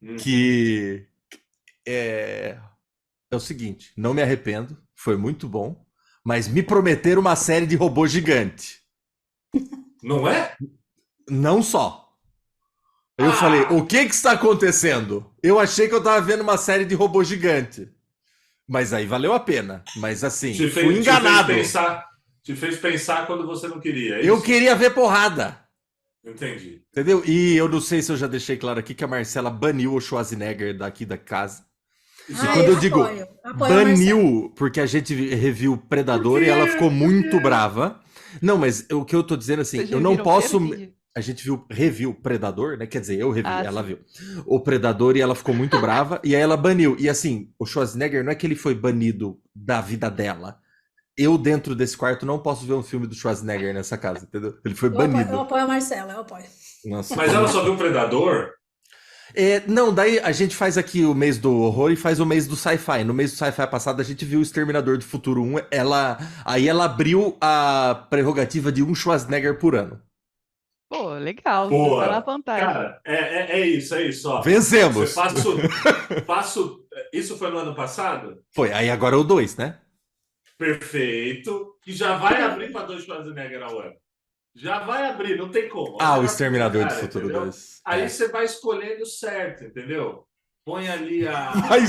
Uhum. que é o seguinte, não me arrependo, foi muito bom, mas me prometeram uma série de robô gigante. Não é? Não só. Eu falei, o Ah! que está acontecendo? Eu achei que eu tava vendo uma série de robô gigante. Mas aí valeu a pena. Mas assim, fui Te fez enganado. pensar, te fez pensar quando você não queria, é Eu isso? queria ver porrada. Entendi. Entendeu? E eu não sei se eu já deixei claro aqui que a Marcela baniu o Schwarzenegger daqui da casa. E Já. quando eu digo Apoio a Marcela. baniu, porque a gente reviu Por Predador e ela ficou quê? Por muito quê? brava. Não, mas o que eu tô dizendo assim, Vocês eu não reviram o quê? Não posso. entendi. A gente reviu Predador, né? Quer dizer, eu revi, Ah, ela sim. viu. O Predador e ela ficou muito brava. E aí ela baniu. E assim, o Schwarzenegger não é que ele foi banido da vida dela. Eu, dentro desse quarto, não posso ver um filme do Schwarzenegger nessa casa, entendeu? Ele foi Eu banido. apoio a Marcela, eu apoio. Nossa, Mas ela só viu Predador? Não, daí a gente faz aqui o mês do horror e faz o mês do sci-fi. No mês do sci-fi passado a gente viu o Exterminador do Futuro 1. Aí ela abriu a prerrogativa de um Schwarzenegger por ano. Pô, legal. Você Pô, tá na vantagem. cara, é isso, é isso. Ó. Você Vencemos! faço. Isso foi no ano passado? Foi, aí agora é o 2, né? Perfeito. Que já vai abrir para dois Schwarzenegger ao ano. Já vai abrir, não tem como. É um Ah, o negócio que, Exterminador do cara, Futuro entendeu? 2. Aí você vai escolhendo certo, entendeu? Põe ali Vai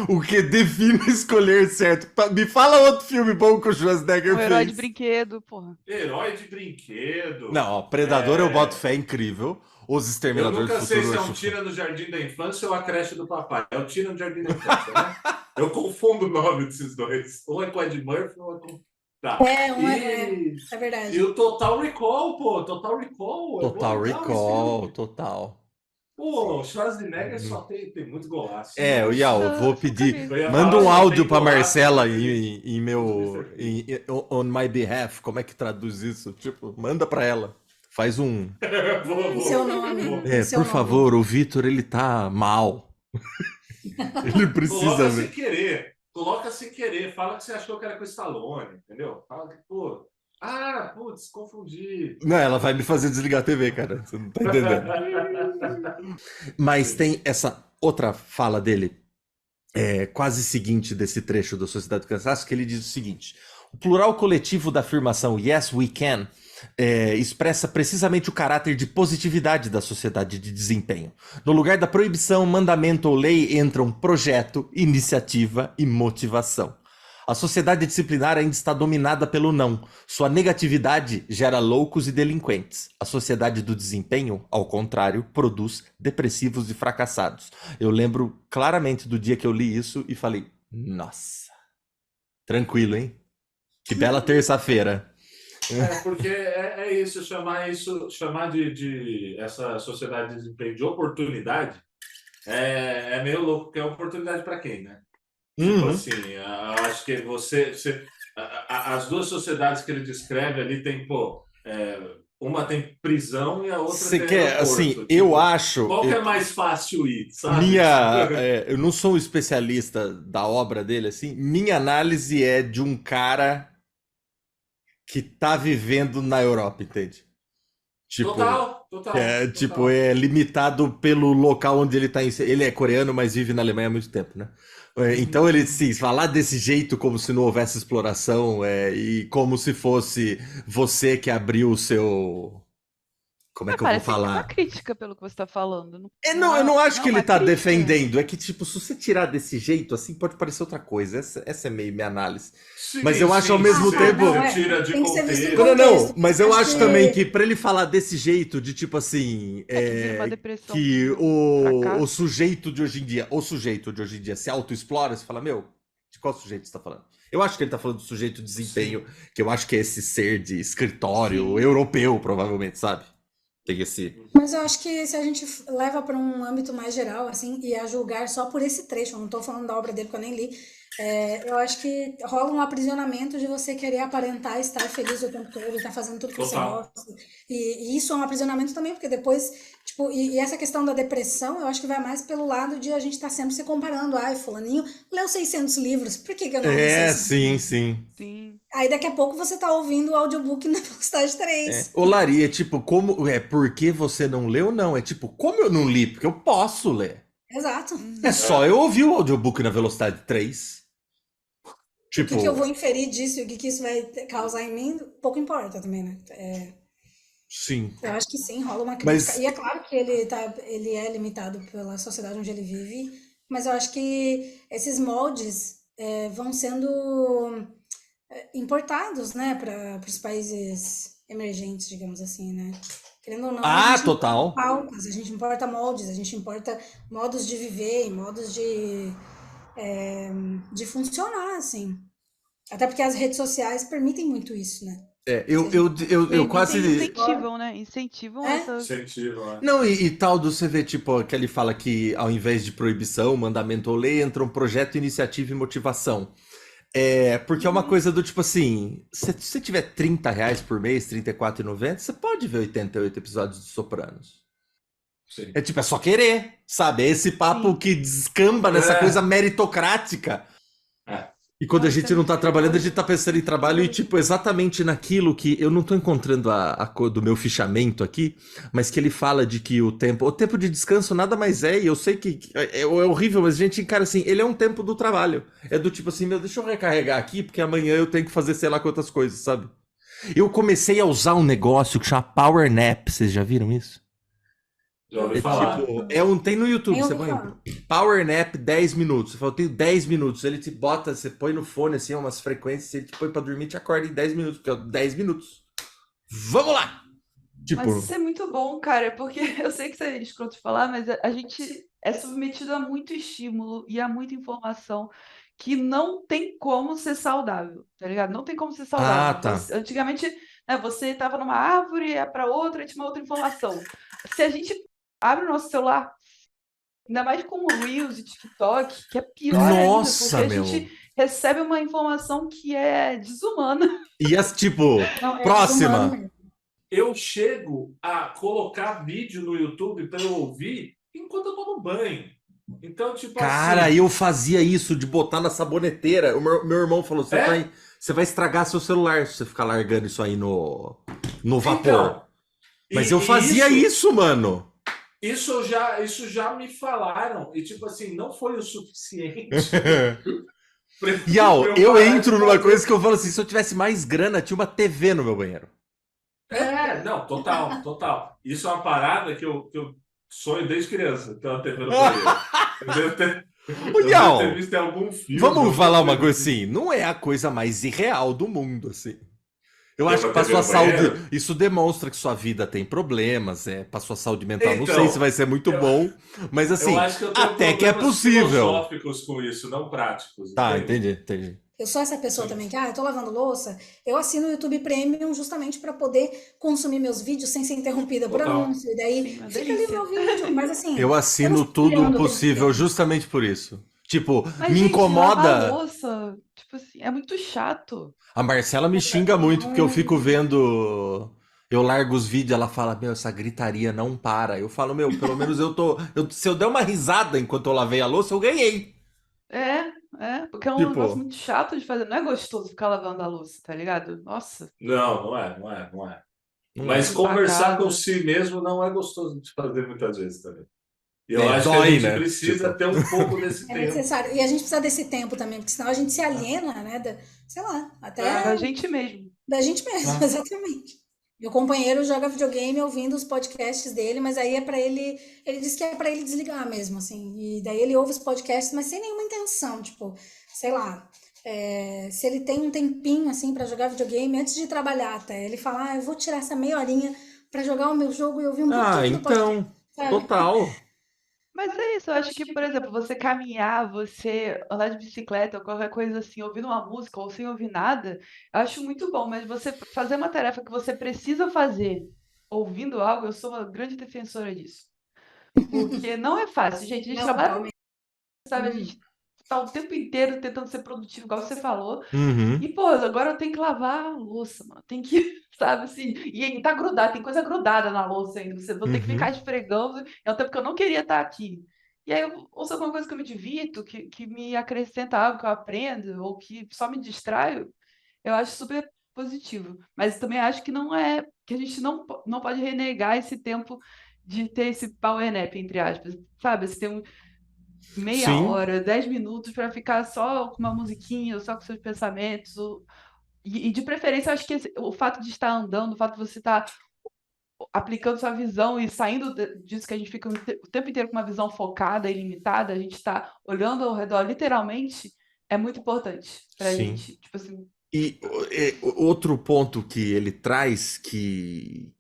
o que define escolher certo? Me fala outro filme bom que o Schwarzenegger Um herói de fez. brinquedo, porra. Herói de brinquedo. Não, ó, Predador eu boto fé incrível. Os Eu Exterminadores do nunca sei Futuro se eu é um acho. Tira no Jardim da Infância ou a creche do papai. É o Tira no Jardim da Infância, né? Eu confundo o nome desses dois. Um é com Ed Murphy, um é com. Tá. É verdade. E o Total Recall, pô. Total Recall. É Total bom, legal esse Recall, filme. total. Pô, o Schwarzenegger só tem muito golaço. O Iau, eu vou Só pedir. sabia. Eu ia Manda falar, um só áudio tem pra golaço, Marcela Mr. em meu. On my behalf. Como é que traduz isso? Tipo, manda pra ela. Faz um. Em seu nome. vou. Em seu Por nome. favor, o Vitor, ele tá mal. Ele precisa Coloca sem ver. querer. Coloca sem querer. Fala que você achou que era com o Stallone, entendeu? Fala que, pô. Ah, putz, confundi. Não, ela vai me fazer desligar a TV, cara. Você não tá entendendo. Mas tem essa outra fala dele, quase seguinte desse trecho da Sociedade do Cansaço, que ele diz o seguinte: o plural coletivo da afirmação Yes, we can expressa precisamente o caráter de positividade da sociedade de desempenho. No lugar da proibição, mandamento ou lei entram projeto, iniciativa e motivação. A sociedade disciplinar ainda está dominada pelo não. Sua negatividade gera loucos e delinquentes. A sociedade do desempenho, ao contrário, produz depressivos e fracassados. Eu lembro claramente do dia que eu li isso e falei, nossa, tranquilo, hein? Que bela terça-feira. Porque é isso, chamar de essa sociedade de desempenho de oportunidade é meio louco, porque é oportunidade para quem, né? Tipo assim, eu acho que as duas sociedades que ele descreve ali tem, pô, uma tem prisão e a outra Você tem quer, aeroporto. assim, Tipo, eu acho. qual que é mais fácil ir, sabe? Eu não sou um especialista da obra dele, assim. Minha análise é de um cara que tá vivendo na Europa, entende? Tipo, Total. tipo, é limitado pelo local onde ele tá. Ele é coreano, mas vive na Alemanha há muito tempo, né? Então ele, sim, falar desse jeito como se não houvesse exploração e como se fosse você que abriu o seu... Como é que eu vou Parece que é uma falar? crítica pelo que você tá falando. Não, eu não acho não que é ele uma tá crítica. defendendo. É que, tipo, se você tirar desse jeito, assim, pode parecer outra coisa. Essa é meio minha análise. Sim, Mas eu acho ao sim, mesmo sim, tempo. não, você tira de tem que ser visto em contexto. Não, mas eu Acho acho que- também que pra ele falar desse jeito, de tipo assim, É que vira uma depressão, que um fracasso. o sujeito de hoje em dia se autoexplora, você fala, meu, de qual sujeito você tá falando? Eu acho que ele tá falando do sujeito de desempenho, que eu acho que é esse ser de escritório Sim. europeu, provavelmente, sabe? Tem esse. Mas eu acho que se a gente leva para um âmbito mais geral, assim, e a julgar só por esse trecho, eu não estou falando da obra dele porque eu nem li, eu acho que rola um aprisionamento de você querer aparentar estar feliz o tempo todo, estar fazendo tudo que você Total. gosta. E isso é um aprisionamento também, porque depois, tipo, e essa questão da depressão, eu acho que vai mais pelo lado de a gente estar sempre se comparando. Ai, fulaninho leu 600 livros, por que eu não li 600? Sim. Sim. Aí daqui a pouco você tá ouvindo o audiobook na velocidade 3. Ô, Lari, é tipo, como. É porque você não leu? Não. É tipo, como eu não li? Porque eu posso ler. Exato. É só eu ouvir o audiobook na velocidade 3. O que Tipo, eu vou inferir disso e o que isso vai causar em mim, pouco importa também, né? sim. Eu acho que sim, rola uma crítica. Mas E é claro que ele é limitado pela sociedade onde ele vive, mas eu acho que esses moldes vão sendo importados, né, para os países emergentes, digamos assim, né? Querendo ou não, a gente total. importa pautas, a gente importa moldes, a gente importa modos de viver, modos de funcionar, assim. Até porque as redes sociais permitem muito isso, né? Eu quase. Incentivam, né? Incentivam essa. Incentivo, né? Não, e tal do você vê, tipo, que ele fala que ao invés de proibição, mandamento ou lei, entra um projeto, iniciativa e motivação. Porque é uma coisa do tipo assim, se você tiver R$ 30 por mês, R$34,90, você pode ver 88 episódios de Sopranos. Sim. É tipo, é só querer, sabe? É esse papo Sim. que descamba nessa coisa meritocrática. É. E quando a Nossa, gente é não tá muito trabalhando, a legal. gente tá pensando em trabalho e, tipo, exatamente naquilo que eu não tô encontrando a cor do meu fichamento aqui, mas que ele fala de que o tempo de descanso nada mais é, e eu sei que é horrível, mas a gente encara assim, ele é um tempo do trabalho. É do tipo assim, meu, deixa eu recarregar aqui, porque amanhã eu tenho que fazer sei lá quantas coisas, sabe? Eu comecei a usar um negócio que chama Power Nap, vocês já viram isso? Já ouvi falar. Tipo, tem no YouTube, Nem você ouvi põe falar. Power Nap 10 minutos. Você fala, eu tenho 10 minutos. Ele te bota, você põe no fone, assim, umas frequências, ele te põe pra dormir e te acorda em 10 minutos, porque é 10 minutos. Vamos lá! Tipo, Mas isso é muito bom, cara, porque eu sei que isso é escroto de falar, mas a gente é submetido a muito estímulo e a muita informação que não tem como ser saudável, tá ligado? Não tem como ser saudável. tá. Antigamente, né, você estava numa árvore, ia para outra, e tinha uma outra informação. Se a gente abre o nosso celular, ainda mais com o Reels e TikTok, que é pior ainda, Nossa, porque a meu. gente recebe uma informação que é desumana. E as, tipo, Não, é próxima. desumano mesmo. Eu chego a colocar vídeo no YouTube para eu ouvir enquanto eu tomo banho. Então, tipo Cara, assim. eu fazia isso de botar na saboneteira. O meu irmão falou: você vai estragar seu celular se você ficar largando isso aí no vapor. Então, Mas eu fazia isso, mano. Isso já me falaram. E, tipo assim, não foi o suficiente. Yau, eu entro numa coisa que eu falo assim: se eu tivesse mais grana, tinha uma TV no meu banheiro. Não, total. Isso é uma parada que eu sonho desde criança, ter uma TV no banheiro. Eu devo ter visto em algum filme. Vamos falar uma coisa assim, não é a coisa mais irreal do mundo, assim. Eu acho que para sua saúde, isso demonstra que sua vida tem problemas, para sua saúde mental. Não sei se vai ser muito bom, mas assim, até que é possível. Filosóficos com isso, não práticos. Tá, entendi. Eu sou essa pessoa também que, eu tô lavando louça, eu assino o YouTube Premium justamente para poder consumir meus vídeos sem ser interrompida por anúncio. E daí fica ali meu vídeo. Mas assim. Eu assino tudo o possível justamente por isso. Tipo, Mas, me incomoda. Lavar louça, tipo assim, é muito chato. A Marcela me xinga muito porque eu fico vendo. Eu largo os vídeos, ela fala, meu, essa gritaria não para. Eu falo, meu, pelo menos se eu der uma risada enquanto eu lavei a louça, eu ganhei. Porque é um negócio muito chato de fazer. Não é gostoso ficar lavando a louça, tá ligado? Nossa. Não é. Mas conversar com si mesmo não é gostoso de fazer muitas vezes também. E eu acho que a gente precisa ter um pouco desse tempo. É necessário. E a gente precisa desse tempo também, porque senão a gente se aliena, né? Sei lá, até. Da gente mesmo. Da gente mesmo, exatamente. Meu companheiro joga videogame ouvindo os podcasts dele, mas aí é pra ele diz que é pra ele desligar mesmo, assim. E daí ele ouve os podcasts, mas sem nenhuma intenção, tipo, sei lá, se ele tem um tempinho assim pra jogar videogame antes de trabalhar até, ele fala, eu vou tirar essa meia horinha pra jogar o meu jogo e ouvir um Ah, pouquinho do podcast, então, sabe? total. Mas é isso, eu acho que, por exemplo, você caminhar, você andar de bicicleta ou qualquer coisa assim, ouvindo uma música ou sem ouvir nada, eu acho muito bom, mas você fazer uma tarefa que você precisa fazer ouvindo algo, eu sou uma grande defensora disso. Porque não é fácil, gente. A gente Não, trabalha, realmente. sabe? A gente tá o tempo inteiro tentando ser produtivo, igual você falou. Uhum. E, pô, agora eu tenho que lavar a louça, mano. Tem que, sabe, assim. E tá grudado, tem coisa grudada na louça ainda. Você vou ter que Uhum. ficar esfregando. É um tempo que eu não queria estar aqui. E aí eu ouço alguma coisa que eu me divirto, que me acrescenta algo que eu aprendo, ou que só me distraio, eu acho super positivo. Mas também acho que não é, que a gente não pode renegar esse tempo de ter esse power nap, entre aspas, sabe? Você tem meia Sim, hora, 10 minutos para ficar só com uma musiquinha, ou só com seus pensamentos. E de preferência, eu acho que o fato de estar andando, o fato de você estar aplicando sua visão e saindo disso que a gente fica o tempo inteiro com uma visão focada e limitada, a gente está olhando ao redor literalmente, é muito importante para a sim. gente. Tipo assim, E outro ponto que ele traz que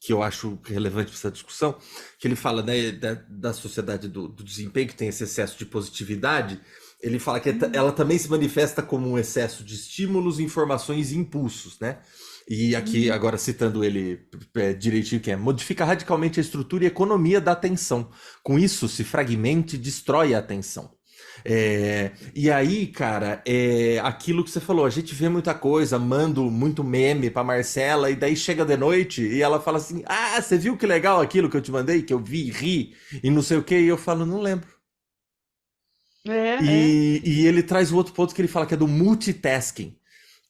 eu acho relevante para essa discussão, que ele fala, né, da sociedade do desempenho, que tem esse excesso de positividade, ele fala que ela também se manifesta como um excesso de estímulos, informações e impulsos, né? E aqui, agora citando ele direitinho, que é modifica radicalmente a estrutura e economia da atenção. Com isso, se fragmenta e destrói a atenção. E aí, cara, aquilo que você falou, a gente vê muita coisa, mando muito meme pra Marcela, e daí chega de noite e ela fala assim: Ah, você viu que legal aquilo que eu te mandei, que eu vi, ri, e não sei o que, e eu falo, não lembro. é. E ele traz o outro ponto que ele fala que é do multitasking.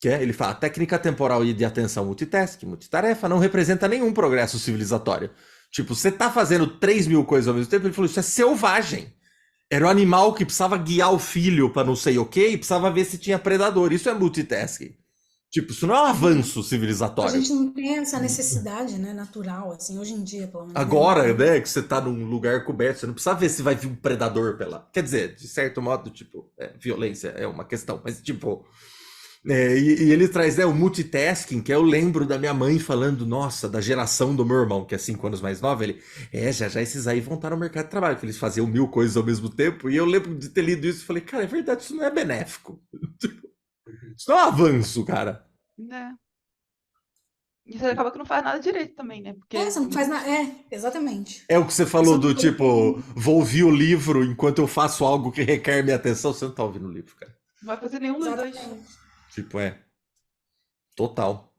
Ele fala, técnica temporal e de atenção multitasking, multitarefa, não representa nenhum progresso civilizatório. Tipo, você tá fazendo 3.000 coisas ao mesmo tempo, ele falou, isso é selvagem. Era o animal que precisava guiar o filho para não sei o quê e precisava ver se tinha predador. Isso é multitasking. Tipo, isso não é um avanço A civilizatório. gente não tem essa necessidade, né, natural, assim, hoje em dia, pelo menos, né? Agora, né, que você tá num lugar coberto, você não precisa ver se vai vir um predador pela. Quer dizer, de certo modo, tipo, violência é uma questão, mas tipo. E ele traz, né, o multitasking, que eu lembro da minha mãe falando, nossa, da geração do meu irmão, que é 5 anos mais nova, ele, já esses aí vão estar no mercado de trabalho, que eles faziam 1.000 coisas ao mesmo tempo, e eu lembro de ter lido isso e falei, cara, é verdade, isso não é benéfico. Isso não é um avanço, cara. Né? E você acaba que não faz nada direito também, né? Porque Você não faz nada. Exatamente. É o que você falou Isso do não foi tipo, vou ouvir o livro enquanto eu faço algo que requer minha atenção, você não tá ouvindo o livro, cara. não vai fazer nenhum dos dois. exatamente. Tipo, total.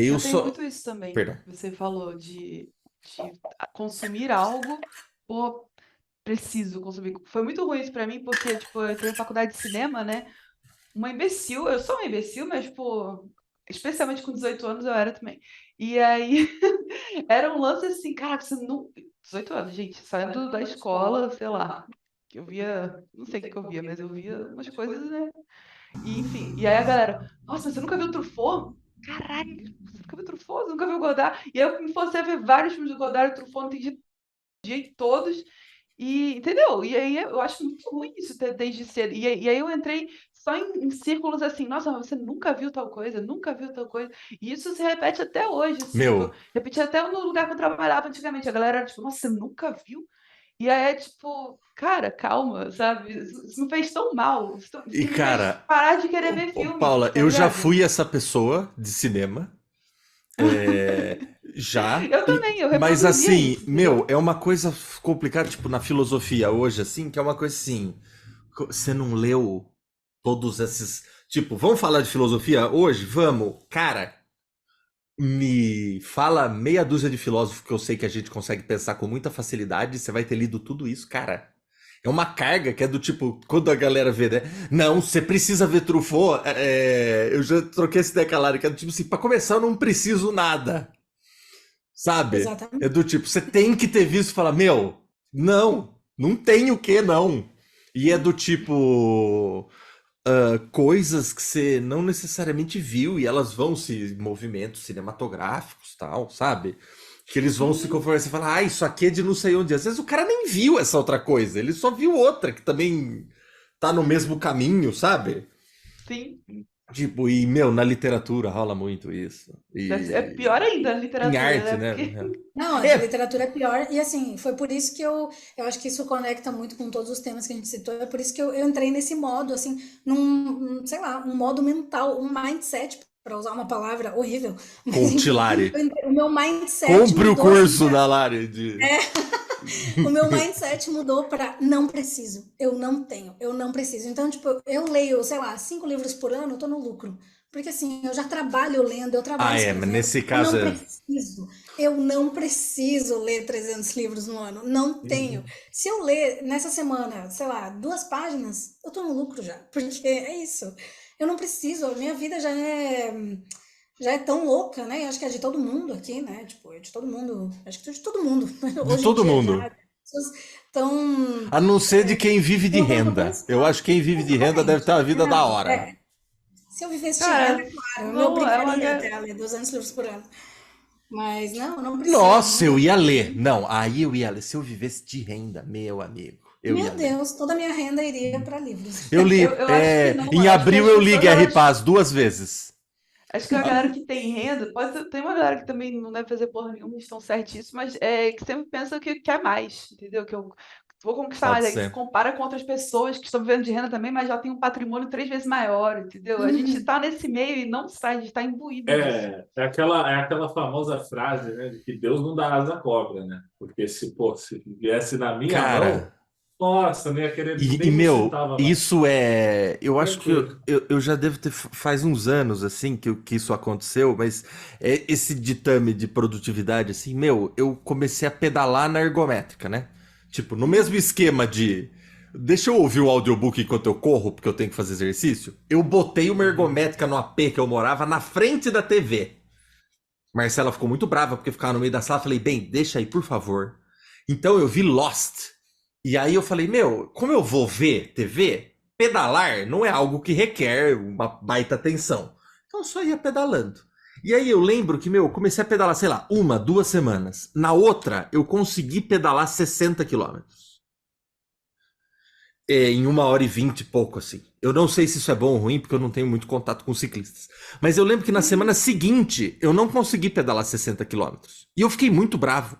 Eu Eu tenho só. muito isso também. Perdão. Você falou de consumir algo por preciso consumir. Foi muito ruim isso pra mim, porque, tipo, eu entrei na faculdade de cinema, né? Uma imbecil, eu sou uma imbecil, mas, tipo, especialmente com 18 anos eu era também. E aí, era um lance assim, cara, você não. 18 anos, gente, saindo da escola, sei lá. Que eu via, não sei o que que eu via, mas eu via umas coisas, né? E, enfim, e aí a galera, nossa, você nunca viu Truffaut? Caralho, você nunca viu Truffaut? Você nunca viu Godard? E aí eu me forcei a ver vários filmes do Godard e Truffaut, não entendi de todos. E, entendeu? E aí eu acho muito ruim isso desde cedo. E aí eu entrei só em círculos assim, nossa, mas você nunca viu tal coisa, nunca viu tal coisa. E isso se repete até hoje, assim, tipo, Meu, repetia até no lugar que eu trabalhava antigamente. A galera era tipo, nossa, você nunca viu? E aí é tipo, cara, calma, sabe? Isso me fez tão mal. e Me fez cara, parar de querer ver filme, Paula, tá eu já ligado? fui essa pessoa de cinema. Já. Eu também, eu Mas reproduzia assim, isso, meu, entendeu? é uma coisa complicada, tipo, na filosofia hoje, assim, que é uma coisa assim. Você não leu todos esses. Tipo, vamos falar de filosofia hoje? Vamos. Cara, me fala meia dúzia de filósofos que eu sei que a gente consegue pensar com muita facilidade. Você vai ter lido tudo isso, cara. É uma carga que é do tipo, quando a galera vê, né? Não, você precisa ver Truffaut. Eu já troquei esse decalado, que é do tipo assim, pra começar, eu não preciso nada. Sabe? É Exatamente. do tipo, você tem que ter visto e falar, meu, não tem o que não. E é do tipo. coisas que você não necessariamente viu e elas vão se movimentos cinematográficos, tal, sabe? Que eles vão se Sim. conformar, você fala, isso aqui é de não sei onde. Às vezes o cara nem viu essa outra coisa, ele só viu outra que também tá no mesmo caminho, sabe? Sim. Tipo, e, meu, na literatura rola muito isso. É pior E ainda na em literatura, arte, né? né? Porque Não, a de É, literatura é pior. E assim, foi por isso que eu acho que isso conecta muito com todos os temas que a gente citou. É por isso que eu entrei nesse modo, assim, sei lá, um modo mental, um mindset, para usar uma palavra horrível. com Mas o enfim, Tilari. o meu mindset Compre o mudou assim. curso da Lari de... O meu mindset mudou para não preciso, eu não tenho, eu não preciso. Então, tipo, eu leio, sei lá, 5 livros por ano, eu tô no lucro. Porque assim, eu já trabalho lendo, eu trabalho Ah, é, mas escrevendo, nesse eu caso não é... preciso. Eu não preciso ler 300 livros no ano, não tenho. Se eu ler nessa semana, sei lá, 2 páginas, eu tô no lucro já, porque é isso. Eu não preciso, a minha vida já é tão louca, né? Acho que é de todo mundo aqui, né? Tipo, é de todo mundo. Acho que é de todo mundo. De Hoje em todo dia já mundo. as pessoas estão A não ser de quem vive de tendo tempo para renda. Eu pensar. acho que quem vive de renda deve ter Exatamente. uma vida da Não, hora. se eu vivesse de renda, cara, claro, eu me não é uma. obrigaria até a ler 200 livros por ano. Mas não, eu não preciso, Nossa, eu não. ia ler. Não, aí eu ia ler. Se eu vivesse de renda, meu amigo, eu ia Meu ler. Deus, toda a minha renda iria para livros. Eu li, Eu acho que não. em Acho que abril as eu li pessoas, Guerra e elas. Paz 2 vezes. Acho que a galera que tem renda, tem uma galera que também não deve fazer porra nenhuma, estão certíssimos, mas que sempre pensa que quer mais, entendeu? Que eu vou conquistar mais. Pode Aí se ser. compara com outras pessoas que estão vivendo de renda também, mas já tem um patrimônio 3 vezes maior, entendeu? A gente Uhum. tá nesse meio e não sai, a gente tá imbuído disso. É aquela famosa frase, né, de que Deus não dá asa à cobra, né? Porque se viesse na minha mão, Cara, nossa, não ia querer e, nem um meu, centavo a mais. isso é. Eu acho que Tranquilo. eu já devo ter. Faz uns anos, assim, que isso aconteceu, mas esse ditame de produtividade, assim, meu, eu comecei a pedalar na ergométrica, né? Tipo, no mesmo esquema de. Deixa eu ouvir o audiobook enquanto eu corro, porque eu tenho que fazer exercício. Eu botei uma Uhum. ergométrica no AP que eu morava na frente da TV. Marcela ficou muito brava porque ficava no meio da sala. Falei, bem, deixa aí, por favor. Então eu vi Lost. E aí eu falei, meu, como eu vou ver TV, pedalar não é algo que requer uma baita atenção. Então eu só ia pedalando. E aí eu lembro que, meu, eu comecei a pedalar, sei lá, 1, 2 semanas. Na outra, eu consegui pedalar 60 quilômetros. Em 1 hora e 20 e pouco, assim. Eu não sei se isso é bom ou ruim, porque eu não tenho muito contato com ciclistas. Mas eu lembro que na semana seguinte, eu não consegui pedalar 60 quilômetros. E eu fiquei muito bravo.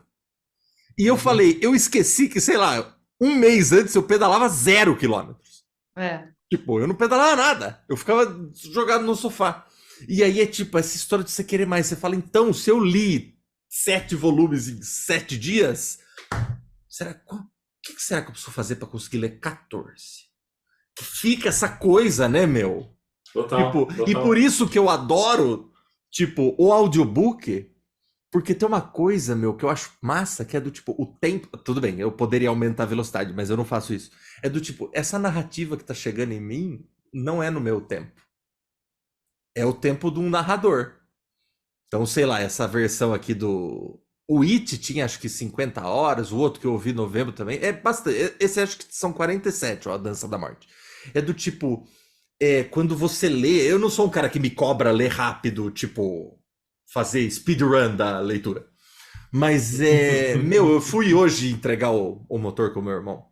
E eu Uhum. falei, eu esqueci que, sei lá, um mês antes eu pedalava 0 quilômetros. É. Tipo, eu não pedalava nada. Eu ficava jogado no sofá. E aí é tipo, essa história de você querer mais. Você fala, então, se eu li 7 volumes em 7 dias, o que será que eu preciso fazer pra conseguir ler 14? Que fica essa coisa, né, meu? Tipo, Total, e por total. isso que eu adoro, tipo, o audiobook, porque tem uma coisa, meu, que eu acho massa, que é do tipo, o tempo. Tudo bem, eu poderia aumentar a velocidade, mas eu não faço isso. É do tipo, essa narrativa que tá chegando em mim não é no meu tempo. É o tempo de um narrador. Então, sei lá, essa versão aqui do. O It tinha acho que 50 horas, o outro que eu ouvi em novembro também. É bastante. Esse acho que são 47, ó, a Dança da Morte. É do tipo. Quando você lê. Eu não sou um cara que me cobra ler rápido, tipo. Fazer speedrun da leitura. Mas meu, eu fui hoje entregar o motor com o meu irmão.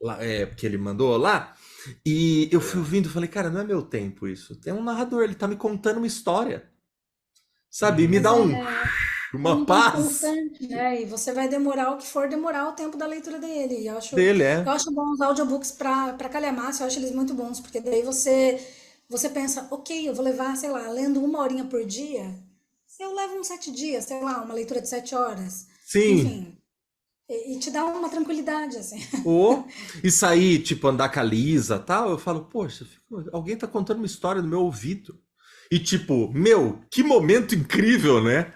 Lá, porque ele mandou lá. E eu fui ouvindo e falei, cara, não é meu tempo isso. Tem um narrador, ele tá me contando uma história. Sabe? Me Uhum. dá Mas é uma um tempo paz constante, né? E você vai demorar o que for demorar o tempo da leitura dele. E dele, eu é. acho bons os audiobooks para calhamaço, eu acho eles muito bons, porque daí você pensa, ok, eu vou levar, sei lá, lendo 1 horinha por dia. Se eu levo uns 7 dias, sei lá, uma leitura de 7 horas. Sim. Enfim, e te dá uma tranquilidade, assim. Ou e sair, tipo, andar com a Lisa tal, eu falo, poxa, alguém tá contando uma história no meu ouvido. E tipo, meu, que momento incrível, né?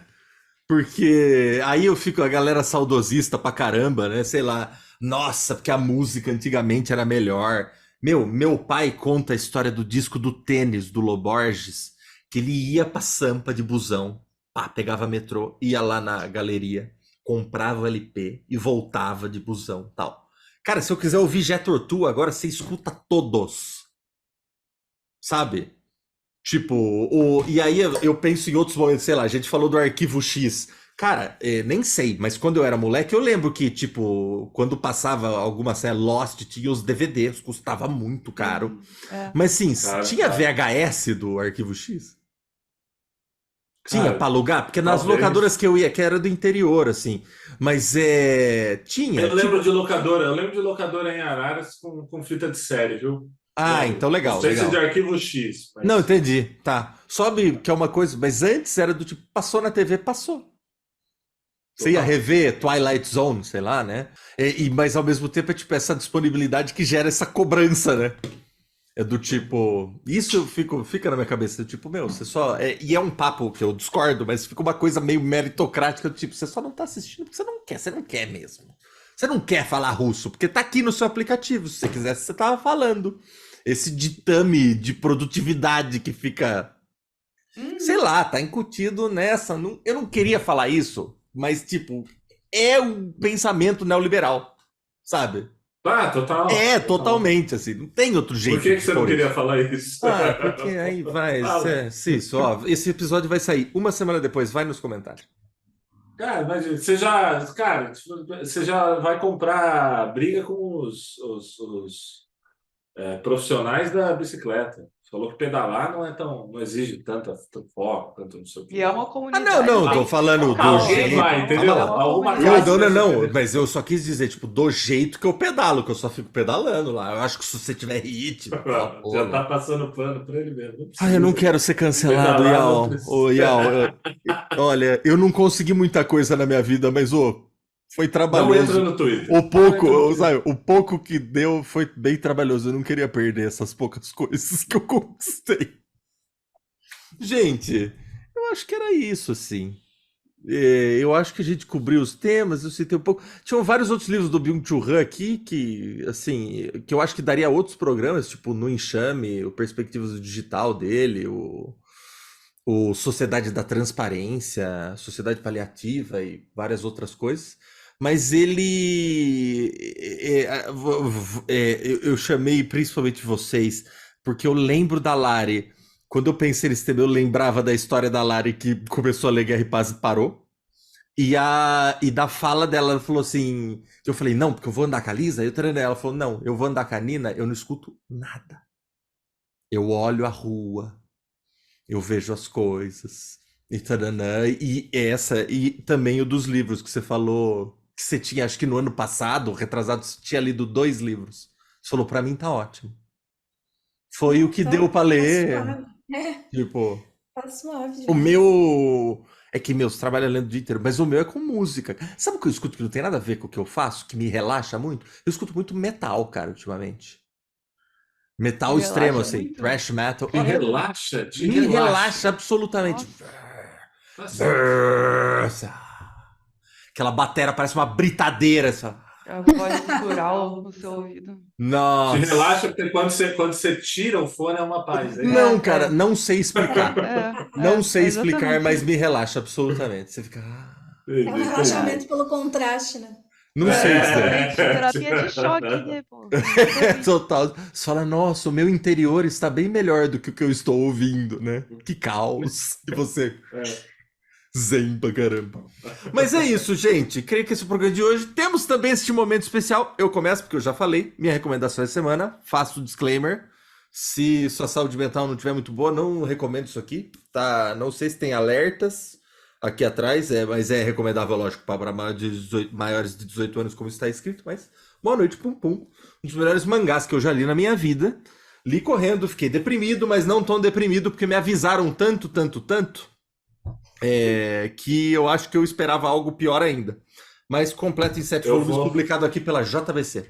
Porque aí eu fico a galera saudosista pra caramba, né? Sei lá, nossa, porque a música antigamente era melhor. Meu pai conta a história do disco do Tênis, do Loborges, que ele ia pra Sampa de busão, pá, pegava metrô, ia lá na galeria, comprava o LP e voltava de busão, tal. Cara, se eu quiser ouvir Jethro Tull agora, você escuta todos. sabe? Tipo, e aí eu penso em outros momentos, sei lá, a gente falou do Arquivo X. Cara, nem sei, mas quando eu era moleque, eu lembro que, tipo, quando passava alguma série Lost, tinha os DVDs, custava muito caro. É. Mas sim, Cara, tinha cara. VHS do Arquivo X? Tinha Cara, pra alugar? Porque nas talvez. locadoras que eu ia, que era do interior, assim. Mas tinha. Eu lembro de locadora em Araras com fita de série, viu? Ah, Lembro. então legal, Não sei se legal. de Arquivo X, mas... Não, entendi. Tá. Sobe que é uma coisa, mas antes era do tipo, passou na TV, passou. Você ia Total. rever Twilight Zone, sei lá, né? Mas ao mesmo tempo é tipo essa disponibilidade que gera essa cobrança, né? É do tipo. Isso fica na minha cabeça, do tipo, meu, você só. E é um papo que eu discordo, mas fica uma coisa meio meritocrática, do tipo, você só não tá assistindo porque você não quer mesmo. Você não quer falar russo, porque tá aqui no seu aplicativo. Se você quisesse, você tava falando. Esse ditame de produtividade que fica. Sei lá, tá incutido nessa. Eu não queria falar isso, mas, tipo, é um pensamento neoliberal, sabe? Ah, total. É, total. totalmente, assim. Não tem outro jeito Por que de você não pôr queria isso. falar isso? Ah, porque aí vai. Fala. Isso, ó. Esse episódio vai sair uma semana depois. Vai nos comentários. Cara, imagina, você já vai comprar briga com os profissionais da bicicleta. Falou que pedalar não exige tanto foco, tanto não sei o quê. E é uma Ah, comunidade. não, tô bem falando do Alguém jeito. vai, entendeu? Calma lá. Alguma Eu- casa vai Não, ser- mas eu só quis dizer, tipo, do jeito que eu pedalo, que eu só fico pedalando lá. Eu acho que se você tiver ritmo, Já tá passando pano pra ele mesmo. Ah, eu não quero ser cancelado, Pedalar não Yal. precisa. Ô, Yal, olha, eu não consegui muita coisa na minha vida, mas, foi Não trabalhoso. entra no Twitter. O pouco, Não entra no sabe, o pouco que deu foi bem trabalhoso. Eu não queria perder essas poucas coisas que eu conquistei. Gente, eu acho que era isso, assim. Eu acho que a gente cobriu os temas, eu citei um pouco. Tinham vários outros livros do Byung-Chul Han aqui que, assim, que eu acho que daria outros programas, tipo No Enxame, o Perspectivas do Digital dele, o Sociedade da Transparência, Sociedade Paliativa e várias outras coisas. Mas ele. Eu chamei principalmente vocês, porque eu lembro da Lari. Quando eu pensei nesse tema, eu lembrava da história da Lari que começou a ler Guerra e Paz e parou. E da fala dela, ela falou assim. Que eu falei, não, porque eu vou andar com a Lisa. Aí ela falou, não, eu vou andar com a Nina, eu não escuto nada. Eu olho a rua, eu vejo as coisas. E taranã. E também o dos livros que você falou. Que você tinha, acho que no ano passado, retrasado, você tinha lido 2 livros. Você falou, pra mim tá ótimo. Foi o que Tá, deu pra tá ler. suave. É, Tipo, tá suave o demais. meu. É que, você trabalha lendo o dia inteiro, mas o meu é com música. Sabe o que eu escuto que não tem nada a ver com o que eu faço, que me relaxa muito? Eu escuto muito metal, cara, ultimamente. Metal Me extremo, relaxa assim, muito? thrash metal. Te relaxa, te Me relaxa. relaxa absolutamente. Tá certo. Aquela batera parece uma britadeira. A voz gutural no seu ouvido. Te Nossa. relaxa porque quando você tira o fone é uma paz. Não, É, cara, é. não sei explicar. Não sei explicar, exatamente. mas me relaxa absolutamente. Você fica. É um relaxamento pelo contraste, né? Não sei se Exatamente. Terapia de choque, né, pô? Total. Você fala, nossa, o meu interior está bem melhor do que o que eu estou ouvindo, né? Que caos. E você. Zen pra caramba. Mas é isso, gente. Creio que esse é o programa de hoje. Temos também este momento especial. Eu começo porque eu já falei. Minha recomendação essa semana. Faço o disclaimer. Se sua saúde mental não estiver muito boa, não recomendo isso aqui. Tá? Não sei se tem alertas aqui atrás, mas é recomendável, lógico, para maiores de 18 anos, como está escrito. Mas boa noite, Pum Pum. Um dos melhores mangás que eu já li na minha vida. Li correndo, fiquei deprimido, mas não tão deprimido porque me avisaram tanto, que eu acho que eu esperava algo pior ainda. Mas completo em 7 volumes, publicado aqui pela JBC.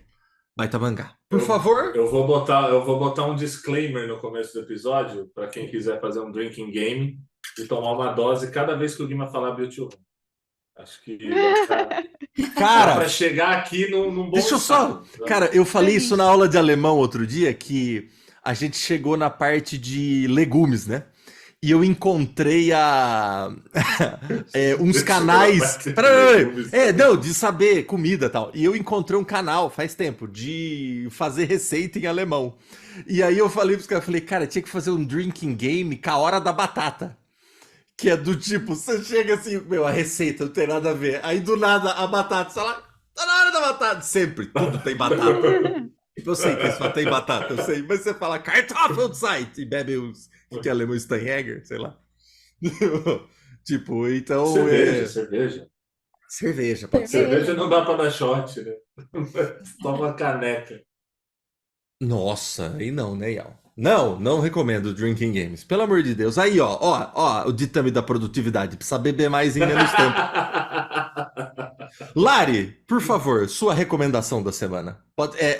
Baita mangá. Por favor. Eu vou botar um disclaimer no começo do episódio para quem quiser fazer um drinking game e tomar uma dose cada vez que o Guima falar Beauty Room. Acho que Cara, para chegar aqui num bom deixa eu só. estado. Cara, eu falei isso na aula de alemão outro dia, que a gente chegou na parte de legumes, né? e eu encontrei uns canais. Não, de saber comida e tal. E eu encontrei um canal faz tempo de fazer receita em alemão. E aí eu falei pros caras, cara, tinha que fazer um drinking game com a hora da batata. Que é do tipo, você chega assim, meu, a receita não tem nada a ver. Aí do nada a batata, sei lá, tá na hora da batata. Sempre, tudo tem batata. Eu sei que só tem batata, eu sei. Mas você fala Kartoffelzeit e bebe uns, que é alemão Steinegger, sei lá. Tipo, então... Cerveja, pode ser. Cerveja não dá pra dar shot, né? Toma uma caneca. Nossa, aí não, né, Yal? Não recomendo Drinking Games. Pelo amor de Deus. Aí, ó, o ditame da produtividade. Precisa beber mais em menos tempo. Lari, por favor, sua recomendação da semana.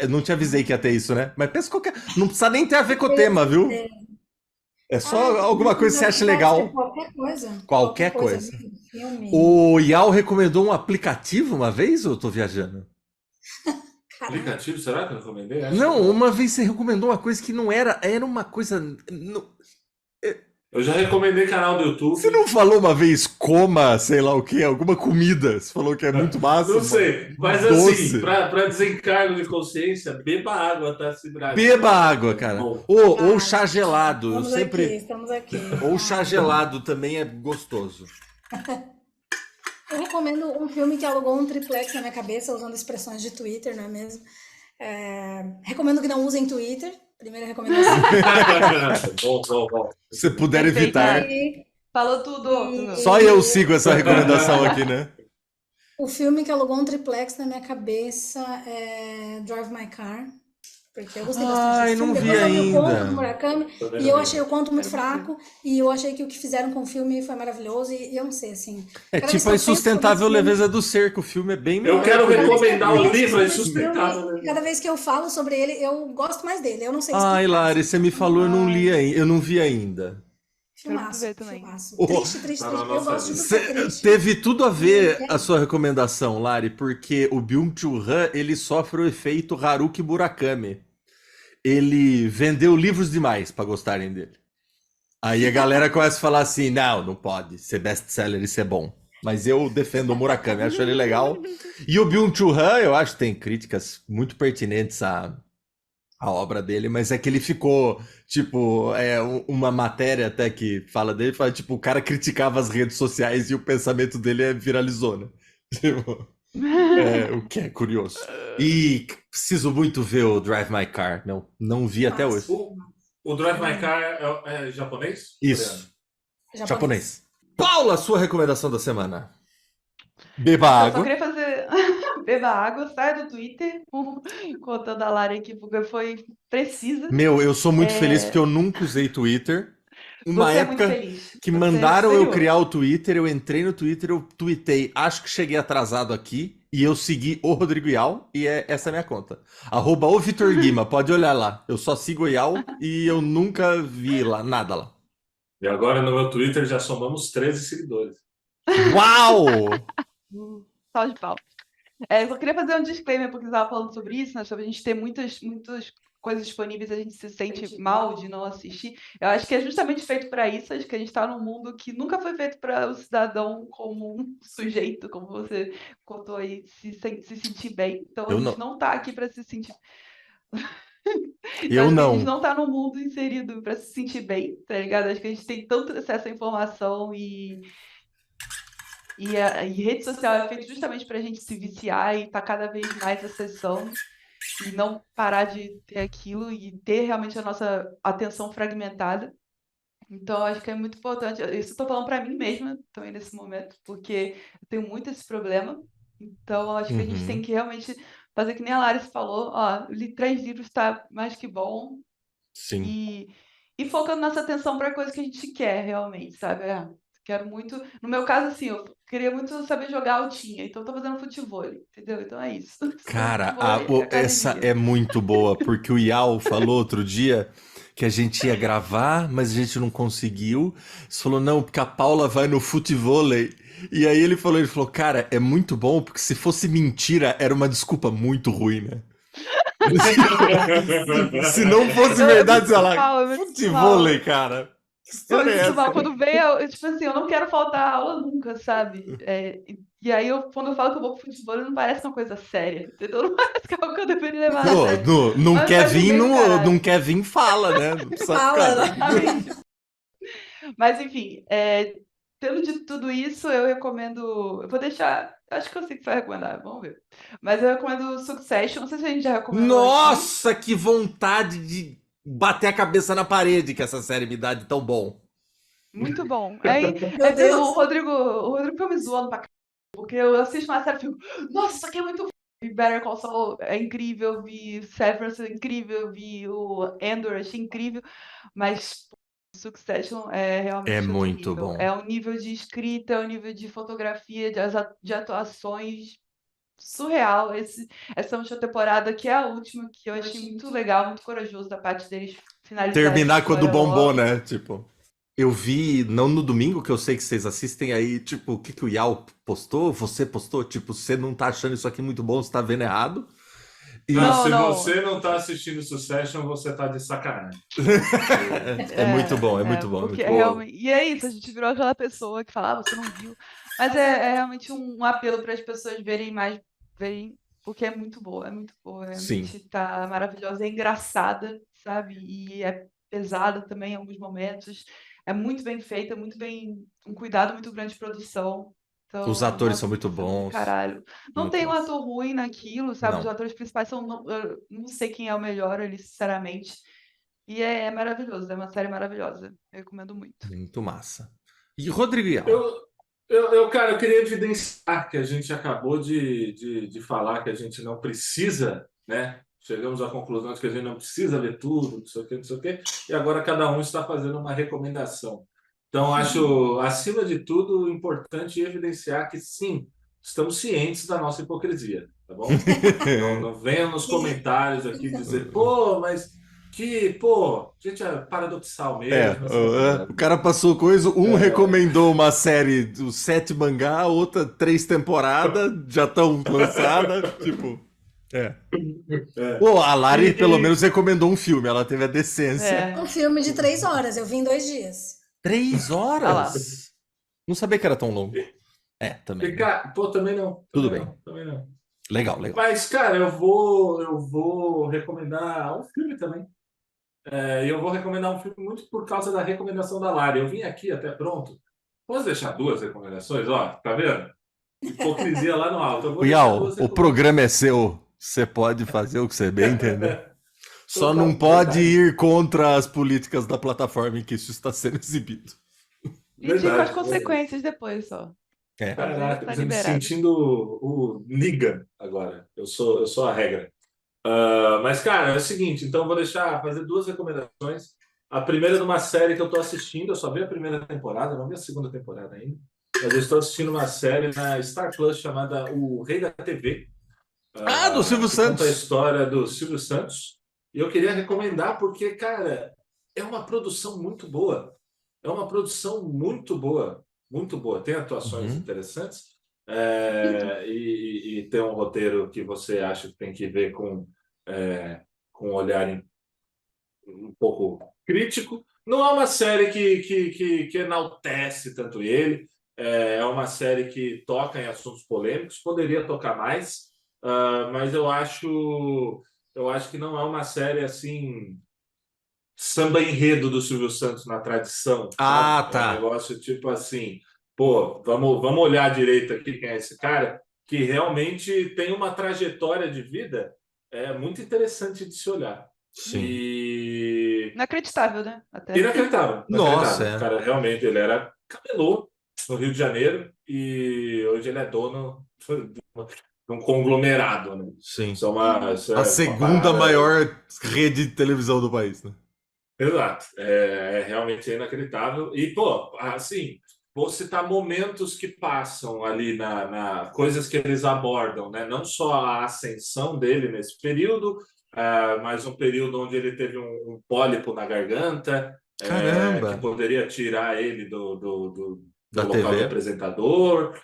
Não te avisei que ia ter isso, né? Mas pensa qualquer... Não precisa nem ter a ver com o tema, viu? É só alguma coisa que você acha legal. Qualquer coisa. Qualquer coisa. Filme. O Yal recomendou um aplicativo uma vez ou eu tô viajando? Aplicativo, será que eu recomendei? Acho Não, que uma vez você recomendou uma coisa que não era uma coisa... eu já recomendei canal do YouTube. Você não falou uma vez coma, sei lá o que, alguma comida? Você falou que é muito massa. Não sei, mas doce. Assim, pra desencargo de consciência, beba água, tá? Se hidratar. Beba água, cara. Ou chá gelado. Estamos aqui. Ou chá gelado também é gostoso. Eu recomendo um filme que alugou um triplex na minha cabeça, usando expressões de Twitter, não é mesmo? Recomendo que não usem Twitter. Primeira recomendação. Bom. Se puder evitar. Falou tudo. Só eu sigo essa recomendação aqui, né? O filme que alugou um triplex na minha cabeça é Drive My Car. Porque eu gostei bastante desse não filme. vi Depois eu vi o conto ainda. do Murakami e eu achei o conto muito fraco. E eu achei que o que fizeram com o filme foi maravilhoso. E eu não sei, assim... É cada vez tipo que a eu penso Insustentável sobre esse filme- Leveza do Ser, que o filme é bem melhor. Eu quero que recomendar o livro A Esse Insustentável. filme, cada vez que eu falo sobre ele, eu gosto mais dele. Eu não sei Ai, explicar. Lari, você me falou, eu não li ainda. Eu não vi ainda. Filmaço, Quero ver também. filmaço. Oh. Triste. Tá na Eu nossa gosto de tudo lista. que é triste. Teve tudo a ver a sua recomendação, Lari, porque o Byung-Chul Han, ele sofre o efeito Haruki Murakami. Ele vendeu livros demais pra gostarem dele. Aí a galera começa a falar assim, não pode ser best-seller e ser bom. Mas eu defendo o Murakami, acho ele legal. E o Byung-Chul Han, eu acho que tem críticas muito pertinentes à obra dele, mas é que ele ficou, tipo, uma matéria até que fala dele, fala, tipo, o cara criticava as redes sociais e o pensamento dele viralizou, né? Tipo, o que é curioso. E preciso muito ver o Drive My Car, não vi até hoje. O Drive My Car é japonês? Isso, japonês. Paula, sua recomendação da semana. Beba Eu só água. queria fazer. Beba água, sai do Twitter, contando a Lari aqui, porque foi precisa. Meu, eu sou muito feliz porque eu nunca usei Twitter. Uma Você é época muito feliz. que Você é mandaram eu superior. criar o Twitter, eu entrei no Twitter, eu tuitei, acho que cheguei atrasado aqui, e eu segui o Rodrigo Ial, e essa é a minha conta. @o Vitor Guima, pode olhar lá. Eu só sigo o Ial e eu nunca vi lá, nada lá. E agora no meu Twitter já somamos 13 seguidores. Uau! Sal de pau. Eu só queria fazer um disclaimer, porque você estava falando sobre isso, né? Sobre a gente ter muitas coisas disponíveis, a gente se sente mal de não assistir. Eu acho que é justamente feito para isso, acho que a gente está num mundo que nunca foi feito para o cidadão como um sujeito, como você contou aí, se sentir bem. Então a Eu gente não. não está aqui para se sentir. Eu Acho que a não. gente não está no mundo inserido para se sentir bem, tá ligado? Acho que a gente tem tanto acesso à informação e rede social é feita justamente para a gente se viciar e estar cada vez mais acessando e não parar de ter aquilo e ter realmente a nossa atenção fragmentada. Então, acho que é muito importante. Isso eu estou falando para mim mesma também nesse momento, porque eu tenho muito esse problema. Então, acho que a gente tem que realmente fazer que nem a Larissa falou. Ó, eu li 3 livros, está mais que bom. Sim. E focando nossa atenção para coisas que a gente quer realmente, sabe? Quero muito. No meu caso, assim, eu queria muito saber jogar altinha, então eu tô fazendo futevôlei, entendeu? Então é isso. Cara, Futevôlei, essa academia. é muito boa, porque o Ial falou outro dia que a gente ia gravar, mas a gente não conseguiu. Você falou, não, porque a Paula vai no futevôlei. E aí ele falou, cara, é muito bom, porque se fosse mentira, era uma desculpa muito ruim, né? Se não fosse verdade, sei lá, futevôlei, cara. Que Eu me história é sinto mal essa? quando vem, tipo assim, eu não quero faltar a aula nunca, sabe? E aí, quando eu falo que eu vou pro futebol, não parece uma coisa séria, entendeu? Não parece que é algo que eu deveria levar a sério. Não Mas quer faz um vir, bem do caralho. não quer vir, fala, né? Não precisa Fala, ficar. né? Exatamente. Mas, enfim, tendo dito tudo isso, eu recomendo. Eu vou deixar. Acho que eu sei que você vai recomendar, vamos ver. Mas eu recomendo Succession. Não sei se a gente já recomendou aqui. Nossa, que vontade de bater a cabeça na parede que essa série me dá de tão bom. Muito bom. Aí, Meu o Deus. Rodrigo foi me zoando pra caramba, porque eu assisto uma série e fico, nossa, isso aqui é muito. Vi Better Call Saul é incrível, vi Severance é incrível, vi o Andor, achei incrível, mas pô, Succession é É realmente outro muito nível. bom. É um nível de escrita, é um nível de fotografia, de atuações surreal. Essa última temporada, que é a última, que eu achei muito legal, muito corajoso da parte deles finalizar essa Terminar quando história bombou, logo. né? Tipo, eu vi, não no domingo, que eu sei que vocês assistem, aí, tipo, o que que o Yao postou? Você postou? Tipo, você não tá achando isso aqui muito bom, você tá vendo errado. E Não, Não, se não. você não tá assistindo Succession, você tá de sacanagem. é muito bom, é muito bom, é Porque muito é bom. realmente. E é isso, a gente virou aquela pessoa que fala, você não viu. Mas é realmente um apelo para as pessoas verem mais, verem, porque é muito boa, é muito boa. Sim. Realmente tá maravilhosa, é engraçada, sabe? E é pesada também em alguns momentos. É muito bem feita, muito bem. Um cuidado muito grande de produção. Os Então, atores nossa, são muito funciona do bons. caralho. Não Muito tem um massa. ator ruim naquilo, sabe? Os Não, atores principais são. Eu não sei quem é o melhor ali, sinceramente. E é maravilhoso, é uma série maravilhosa. Eu recomendo muito. muito massa. E Rodrigo e Yao? Cara, eu queria evidenciar que a gente acabou de falar que a gente não precisa, né? Chegamos à conclusão de que a gente não precisa ler tudo, não sei o quê, não sei o quê, e agora cada um está fazendo uma recomendação. Então, acho, acima de tudo, importante evidenciar que sim, estamos cientes da nossa hipocrisia, tá bom? Não venham nos comentários aqui dizer, pô, mas pô, gente é paradoxal mesmo, essa O cara passou coisa, um é, recomendou uma série dos 7 mangá, outra 3 temporadas, já estão lançadas, tipo. É. é. Pô, a Lari pelo E, menos recomendou um filme, ela teve a decência. Um É, filme de 3 horas, eu vi em 2 dias. 3 olha lá. horas? Não sabia que era tão longo. É, também, né? Cara, pô, também não, Tudo também bem. não, também não. Legal, legal. Mas, cara, eu vou recomendar um filme também. E eu vou recomendar um filme muito por causa da recomendação da Lari. Eu vim aqui até pronto. Posso deixar duas recomendações? Ó, tá vendo? Hipocrisia lá no alto. Eu O vou deixar Yao, duas o recomendações. programa é seu. Você pode fazer o que você bem entender. Só não Total, pode verdade. ir contra as políticas da plataforma em que isso está sendo exibido. Lide com as Verdade, verdade. consequências depois só. É. Fazer Caraca, tá tô me liberado. sentindo o Negan agora. Eu sou a regra. Mas, cara, é o seguinte, então eu vou fazer duas recomendações. A primeira é de uma série que eu estou assistindo, eu só vi a primeira temporada, não vi a segunda temporada ainda, mas eu estou assistindo uma série na Star Plus chamada O Rei da TV, Ah, do Silvio que conta a Santos. história do Silvio Santos. E eu queria recomendar porque, cara, é uma produção muito boa. É uma produção muito boa, muito boa. Tem atuações Uhum. interessantes, e tem um roteiro que você acha que tem que ver com um olhar um pouco crítico. Não é uma série que enaltece tanto ele, é uma série que toca em assuntos polêmicos, poderia tocar mais, mas eu acho que não é uma série assim samba enredo do Silvio Santos na tradição, sabe? Ah, É um tá. negócio tipo assim, pô, vamos olhar direito aqui quem é esse cara, que realmente tem uma trajetória de vida muito interessante de se olhar. Sim. E Inacreditável, né? Até. inacreditável, Nossa, inacreditável. O é. cara realmente ele era camelô no Rio de Janeiro e hoje ele é dono de um conglomerado, né? Sim. Isso A é uma segunda parada. maior rede de televisão do país, né? Exato, é realmente inacreditável. E, pô, assim, vou citar momentos que passam ali coisas que eles abordam, né? Não só a ascensão dele nesse período, mas um período onde ele teve um pólipo na garganta, que Caramba. poderia tirar ele do Da local de TV. apresentador.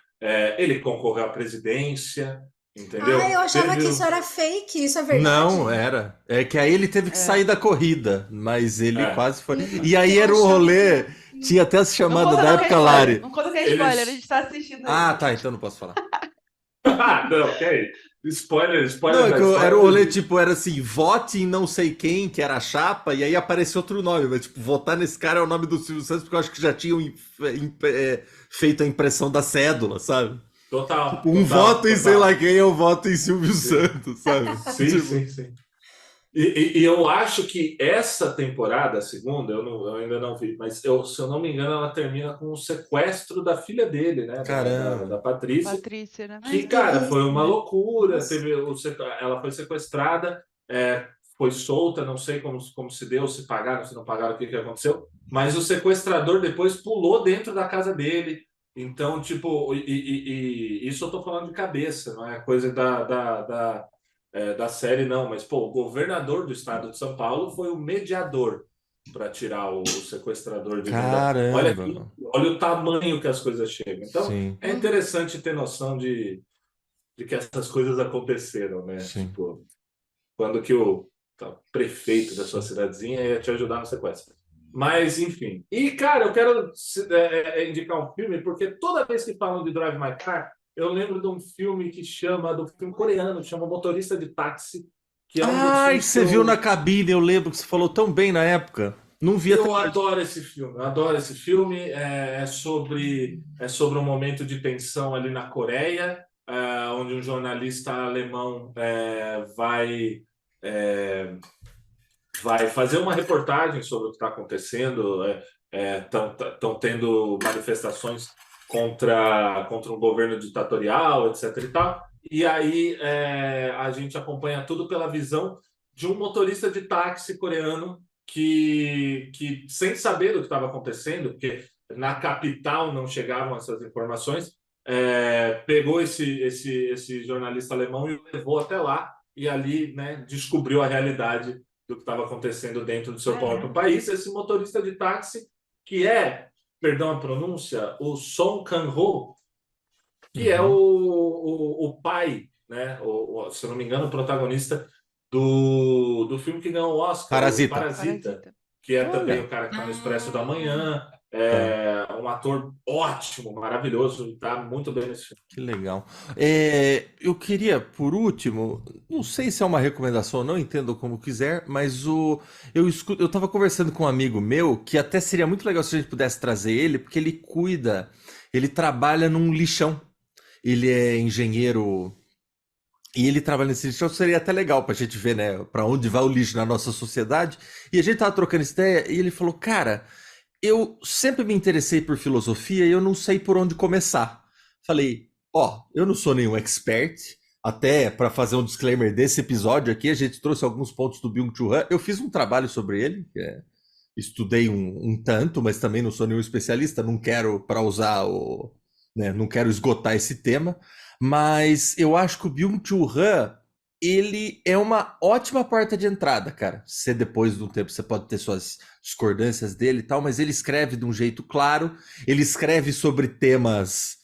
Ele concorreu à presidência. entendeu? Ah, eu achava que Teve isso era fake, isso é Não, verdade? era. É que aí ele teve que É. sair da corrida, mas ele é, quase foi. E E aí eu era um achava que rolê, era tinha fake. até as Não chamadas conta da não que é época, spoiler. Lari. Não conta que é spoiler. A eles. gente tá assistindo Ah, ainda. tá, então não posso falar. Ah, não, que aí? Spoiler, Não, spoiler é da que era história um não rolê, existe. tipo, era assim, vote em não sei quem, que era a chapa, e aí apareceu outro nome, mas, tipo, votar nesse cara é o nome do Silvio Santos, porque eu acho que já tinham feito a impressão da cédula, sabe? Total, Tipo, um total, voto em sei lá total. quem, eu voto em Silvio Sim, Santos, sabe? sim, Tipo, sim, sim. E eu acho que essa temporada, a segunda, eu ainda não vi, mas se eu não me engano, ela termina com o sequestro da filha dele, né? Da caramba. Patrícia, Patrícia, né? que, cara, E, foi uma loucura. nossa, Ela foi sequestrada, foi solta, não sei como se deu, se pagaram, se não pagaram, o que aconteceu. Mas o sequestrador depois pulou dentro da casa dele. Então, tipo, isso eu tô falando de cabeça, não é coisa da série, não. Mas, pô, o governador do estado de São Paulo foi o mediador para tirar o sequestrador de dentro da. Caramba. Olha o tamanho que as coisas chegam. Então, Sim, é uhum. interessante ter noção de que essas coisas aconteceram, né? sim, Tipo, quando que o prefeito da sua sim. cidadezinha ia te ajudar no sequestro. Mas, enfim. E, cara, eu quero indicar um filme, porque toda vez que falam de Drive My Car, eu lembro de um filme do filme coreano, que chama Motorista de Táxi, que é um dos Ai, filmes que você viu na eu cabine, eu lembro que você falou tão bem na época. Não vi até eu hoje. adoro esse filme, eu adoro esse filme. É sobre um momento de tensão ali na Coreia, onde um jornalista alemão vai fazer uma reportagem sobre o que está acontecendo. Estão tendo manifestações contra um governo ditatorial, etc. e tal. E aí a gente acompanha tudo pela visão de um motorista de táxi coreano que sem saber do que estava acontecendo, porque na capital não chegavam essas informações, pegou esse jornalista alemão e o levou até lá, e ali, né, descobriu a realidade do que estava acontecendo dentro do seu próprio Caraca. país. Esse motorista de táxi, que perdão a pronúncia, o Song Kang-ho, que é Uhum. o pai, né, se eu não me engano, o protagonista do filme que ganhou o Oscar, o Parasita. Parasita, Parasita. que é também Olha, o cara que está no Expresso da Ah, Manhã, tá. um ator ótimo, maravilhoso, está muito bem nesse filme. Que legal. Eu queria, por último, não sei se é uma recomendação, não entendo como quiser, mas eu tava conversando com um amigo meu que até seria muito legal se a gente pudesse trazer ele, porque ele trabalha num lixão. Ele é engenheiro e ele trabalha nesse lixão, seria até legal pra gente ver, né, pra onde vai o lixo na nossa sociedade. E a gente tava trocando essa ideia e ele falou, cara, eu sempre me interessei por filosofia e eu não sei por onde começar. Falei, ó, eu não sou nenhum expert, até para fazer um disclaimer desse episódio aqui, a gente trouxe alguns pontos do Byung-Chul Han. Eu fiz um trabalho sobre ele, estudei um tanto, mas também não sou nenhum especialista, não quero para usar né, não quero esgotar esse tema, mas eu acho que o Byung-Chul Han ele é uma ótima porta de entrada, cara. Você depois de um tempo você pode ter suas discordâncias dele e tal, mas ele escreve de um jeito claro, ele escreve sobre temas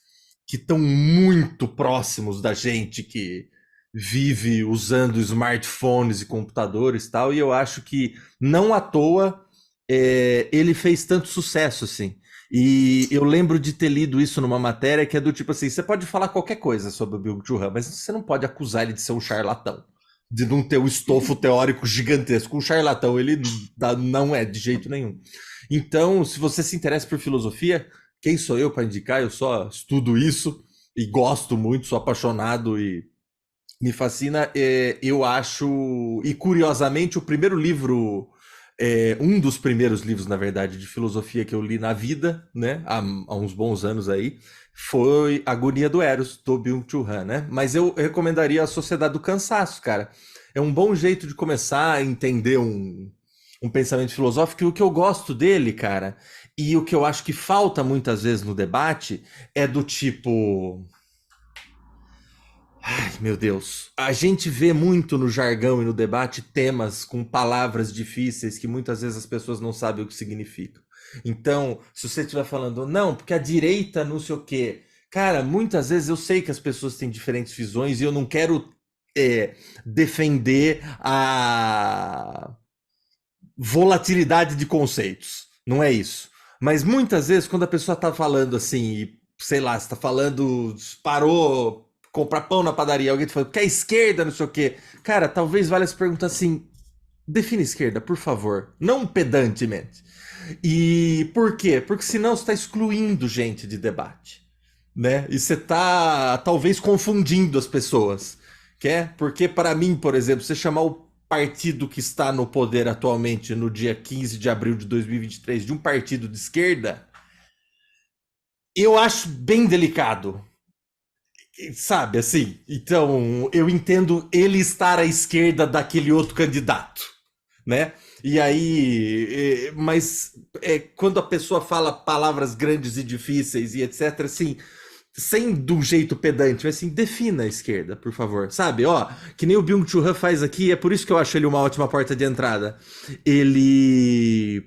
que estão muito próximos da gente que vive usando smartphones e computadores e tal, e eu acho que não à toa ele fez tanto sucesso assim. E eu lembro de ter lido isso numa matéria que é do tipo assim: você pode falar qualquer coisa sobre o Byung-Chul Han, mas você não pode acusar ele de ser um charlatão, de não ter o estofo teórico gigantesco. Um charlatão ele não é de jeito nenhum. Então, se você se interessa por filosofia, quem sou eu para indicar? Eu só estudo isso e gosto muito, sou apaixonado e me fascina. Eu acho, e curiosamente, o primeiro livro, um dos primeiros livros, na verdade, de filosofia que eu li na vida, né, há uns bons anos aí, foi Agonia do Eros, do Byung-Chul Han, né? Mas eu recomendaria A Sociedade do Cansaço, cara. É um bom jeito de começar a entender um pensamento filosófico. E o que eu gosto dele, cara, e o que eu acho que falta muitas vezes no debate, é do tipo. Ai, meu Deus. A gente vê muito no jargão e no debate temas com palavras difíceis que muitas vezes as pessoas não sabem o que significam. Então, se você estiver falando, não, porque a direita não sei o quê. Cara, muitas vezes eu sei que as pessoas têm diferentes visões e eu não quero defender a volatilidade de conceitos. Não é isso. Mas muitas vezes, quando a pessoa tá falando assim, e, sei lá, você tá falando, parou comprar pão na padaria, alguém te falou que é esquerda, não sei o quê. Cara, talvez valha se perguntar assim: define esquerda, por favor. Não pedantemente. E por quê? Porque senão você está excluindo gente de debate, né? E você está talvez confundindo as pessoas, quer? Porque para mim, por exemplo, você chamar o partido que está no poder atualmente no dia 15 de abril de 2023 de um partido de esquerda, eu acho bem delicado, sabe, assim. Então, eu entendo ele estar à esquerda daquele outro candidato, né? E aí, mas quando a pessoa fala palavras grandes e difíceis e etc, assim, sem de um jeito pedante, mas assim, defina a esquerda, por favor, sabe? Ó, que nem o Byung-Chul Han faz aqui, é por isso que eu acho ele uma ótima porta de entrada. Ele...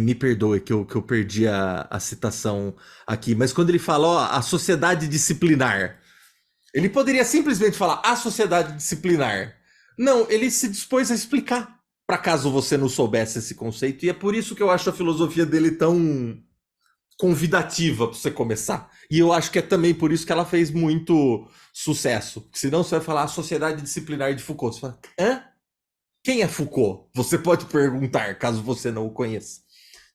me perdoe que eu perdi a citação aqui, mas quando ele fala, ó, a sociedade disciplinar, ele poderia simplesmente falar a sociedade disciplinar. Não, ele se dispôs a explicar, para caso você não soubesse esse conceito, e é por isso que eu acho a filosofia dele tão convidativa para você começar. E eu acho que é também por isso que ela fez muito sucesso. Senão você vai falar a sociedade disciplinar de Foucault. Você fala, hã? Quem é Foucault? Você pode perguntar, caso você não o conheça.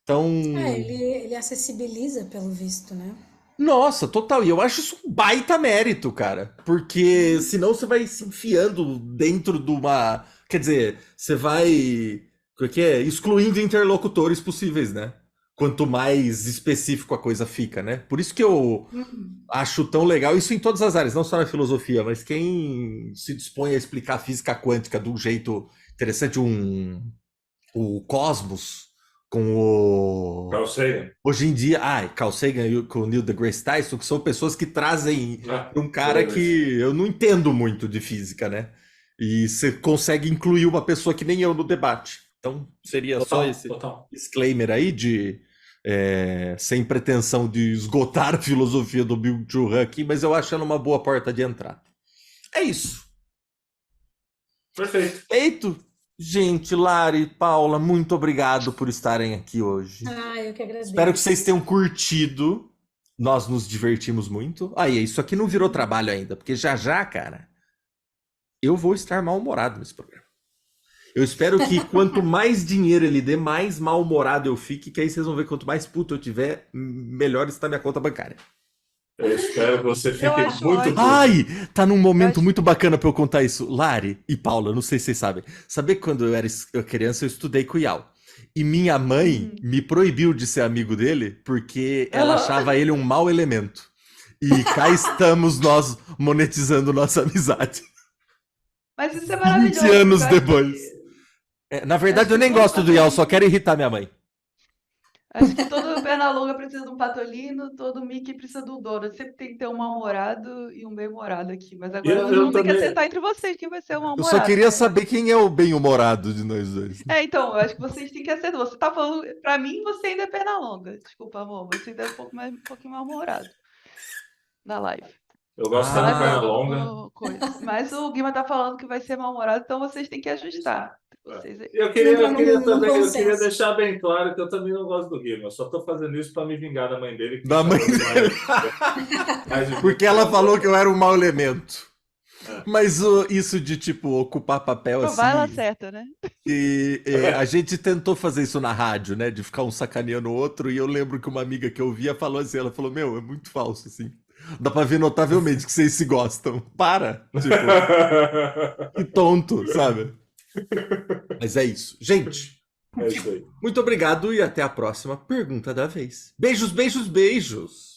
Então... ele acessibiliza, pelo visto, né? Nossa, total. E eu acho isso um baita mérito, cara. Porque senão você vai se enfiando dentro de uma... Quer dizer, você vai... O que é? Excluindo interlocutores possíveis, né? Quanto mais específico a coisa fica, né? Por isso que eu acho tão legal, isso em todas as áreas, não só na filosofia, mas quem se dispõe a explicar a física quântica de um jeito interessante, o cosmos, com o... Carl Sagan. Hoje em dia, Carl Sagan e com o Neil deGrasse Tyson, que são pessoas que trazem um cara que eu não entendo muito de física, né? E você consegue incluir uma pessoa que nem eu no debate. Então, seria Total, só esse total. disclaimer aí de sem pretensão de esgotar a filosofia do Byung-Chul Han aqui, mas eu acho ela uma boa porta de entrada. É isso. Perfeito. Feito. Gente, Lari, Paula, muito obrigado por estarem aqui hoje. Eu que agradeço. Espero que vocês tenham curtido. Nós nos divertimos muito. Aí, isso aqui não virou trabalho ainda, porque já, cara, eu vou estar mal-humorado nesse programa. Eu espero que quanto mais dinheiro ele dê, mais mal-humorado eu fique, que aí vocês vão ver quanto mais puto eu tiver, melhor está minha conta bancária. Eu espero que você fique acho muito ótimo. puto. Ai, tá num momento acho- muito bacana pra eu contar isso. Lari e Paula, não sei se vocês sabem. Saber que quando eu era criança eu estudei com o Yao. E minha mãe me proibiu de ser amigo dele porque ela achava ele um mau elemento. E cá estamos nós monetizando nossa amizade. Mas isso é 20 maravilhoso. anos eu acho depois. que- Na verdade, acho eu que nem todo gosto do Yao, só quero irritar minha mãe. Acho que todo perna longa precisa de um patolino, todo Mickey precisa de um Donald. Sempre tem que ter um mal-humorado e um bem-humorado aqui. Mas agora Eu vocês vão ter que também- acertar entre vocês quem vai ser o Eu mal-humorado. só queria né? saber quem é o bem-humorado de nós dois. Então, eu acho que vocês têm que acertar. Você tá falando. Pra mim, você ainda é perna longa. Desculpa, amor. Você ainda é um pouquinho mal-humorado na live. Eu gosto Ah. da Live perna não, longa. no coisa. Mas o Guima tá falando que vai ser mal-humorado, então vocês têm que ajustar. Vocês aí. Eu queria Entrar num também, eu consenso. queria deixar bem claro que eu também não gosto do Guima. Eu só tô fazendo isso pra me vingar da mãe dele. que Da me mãe chamou de dele. mais- Porque ela falou que eu era um mau elemento. É. Mas isso de, tipo, ocupar papel assim... Provar ela certa, né? E a gente tentou fazer isso na rádio, né? De ficar um sacaneando o outro. E eu lembro que uma amiga que eu via falou assim, ela falou, meu, é muito falso, assim. Dá pra ver notavelmente que vocês se gostam. Para! Tipo, que tonto, sabe? Mas é isso. Gente, É isso aí. muito obrigado e até a próxima pergunta da vez. Beijos, beijos, beijos!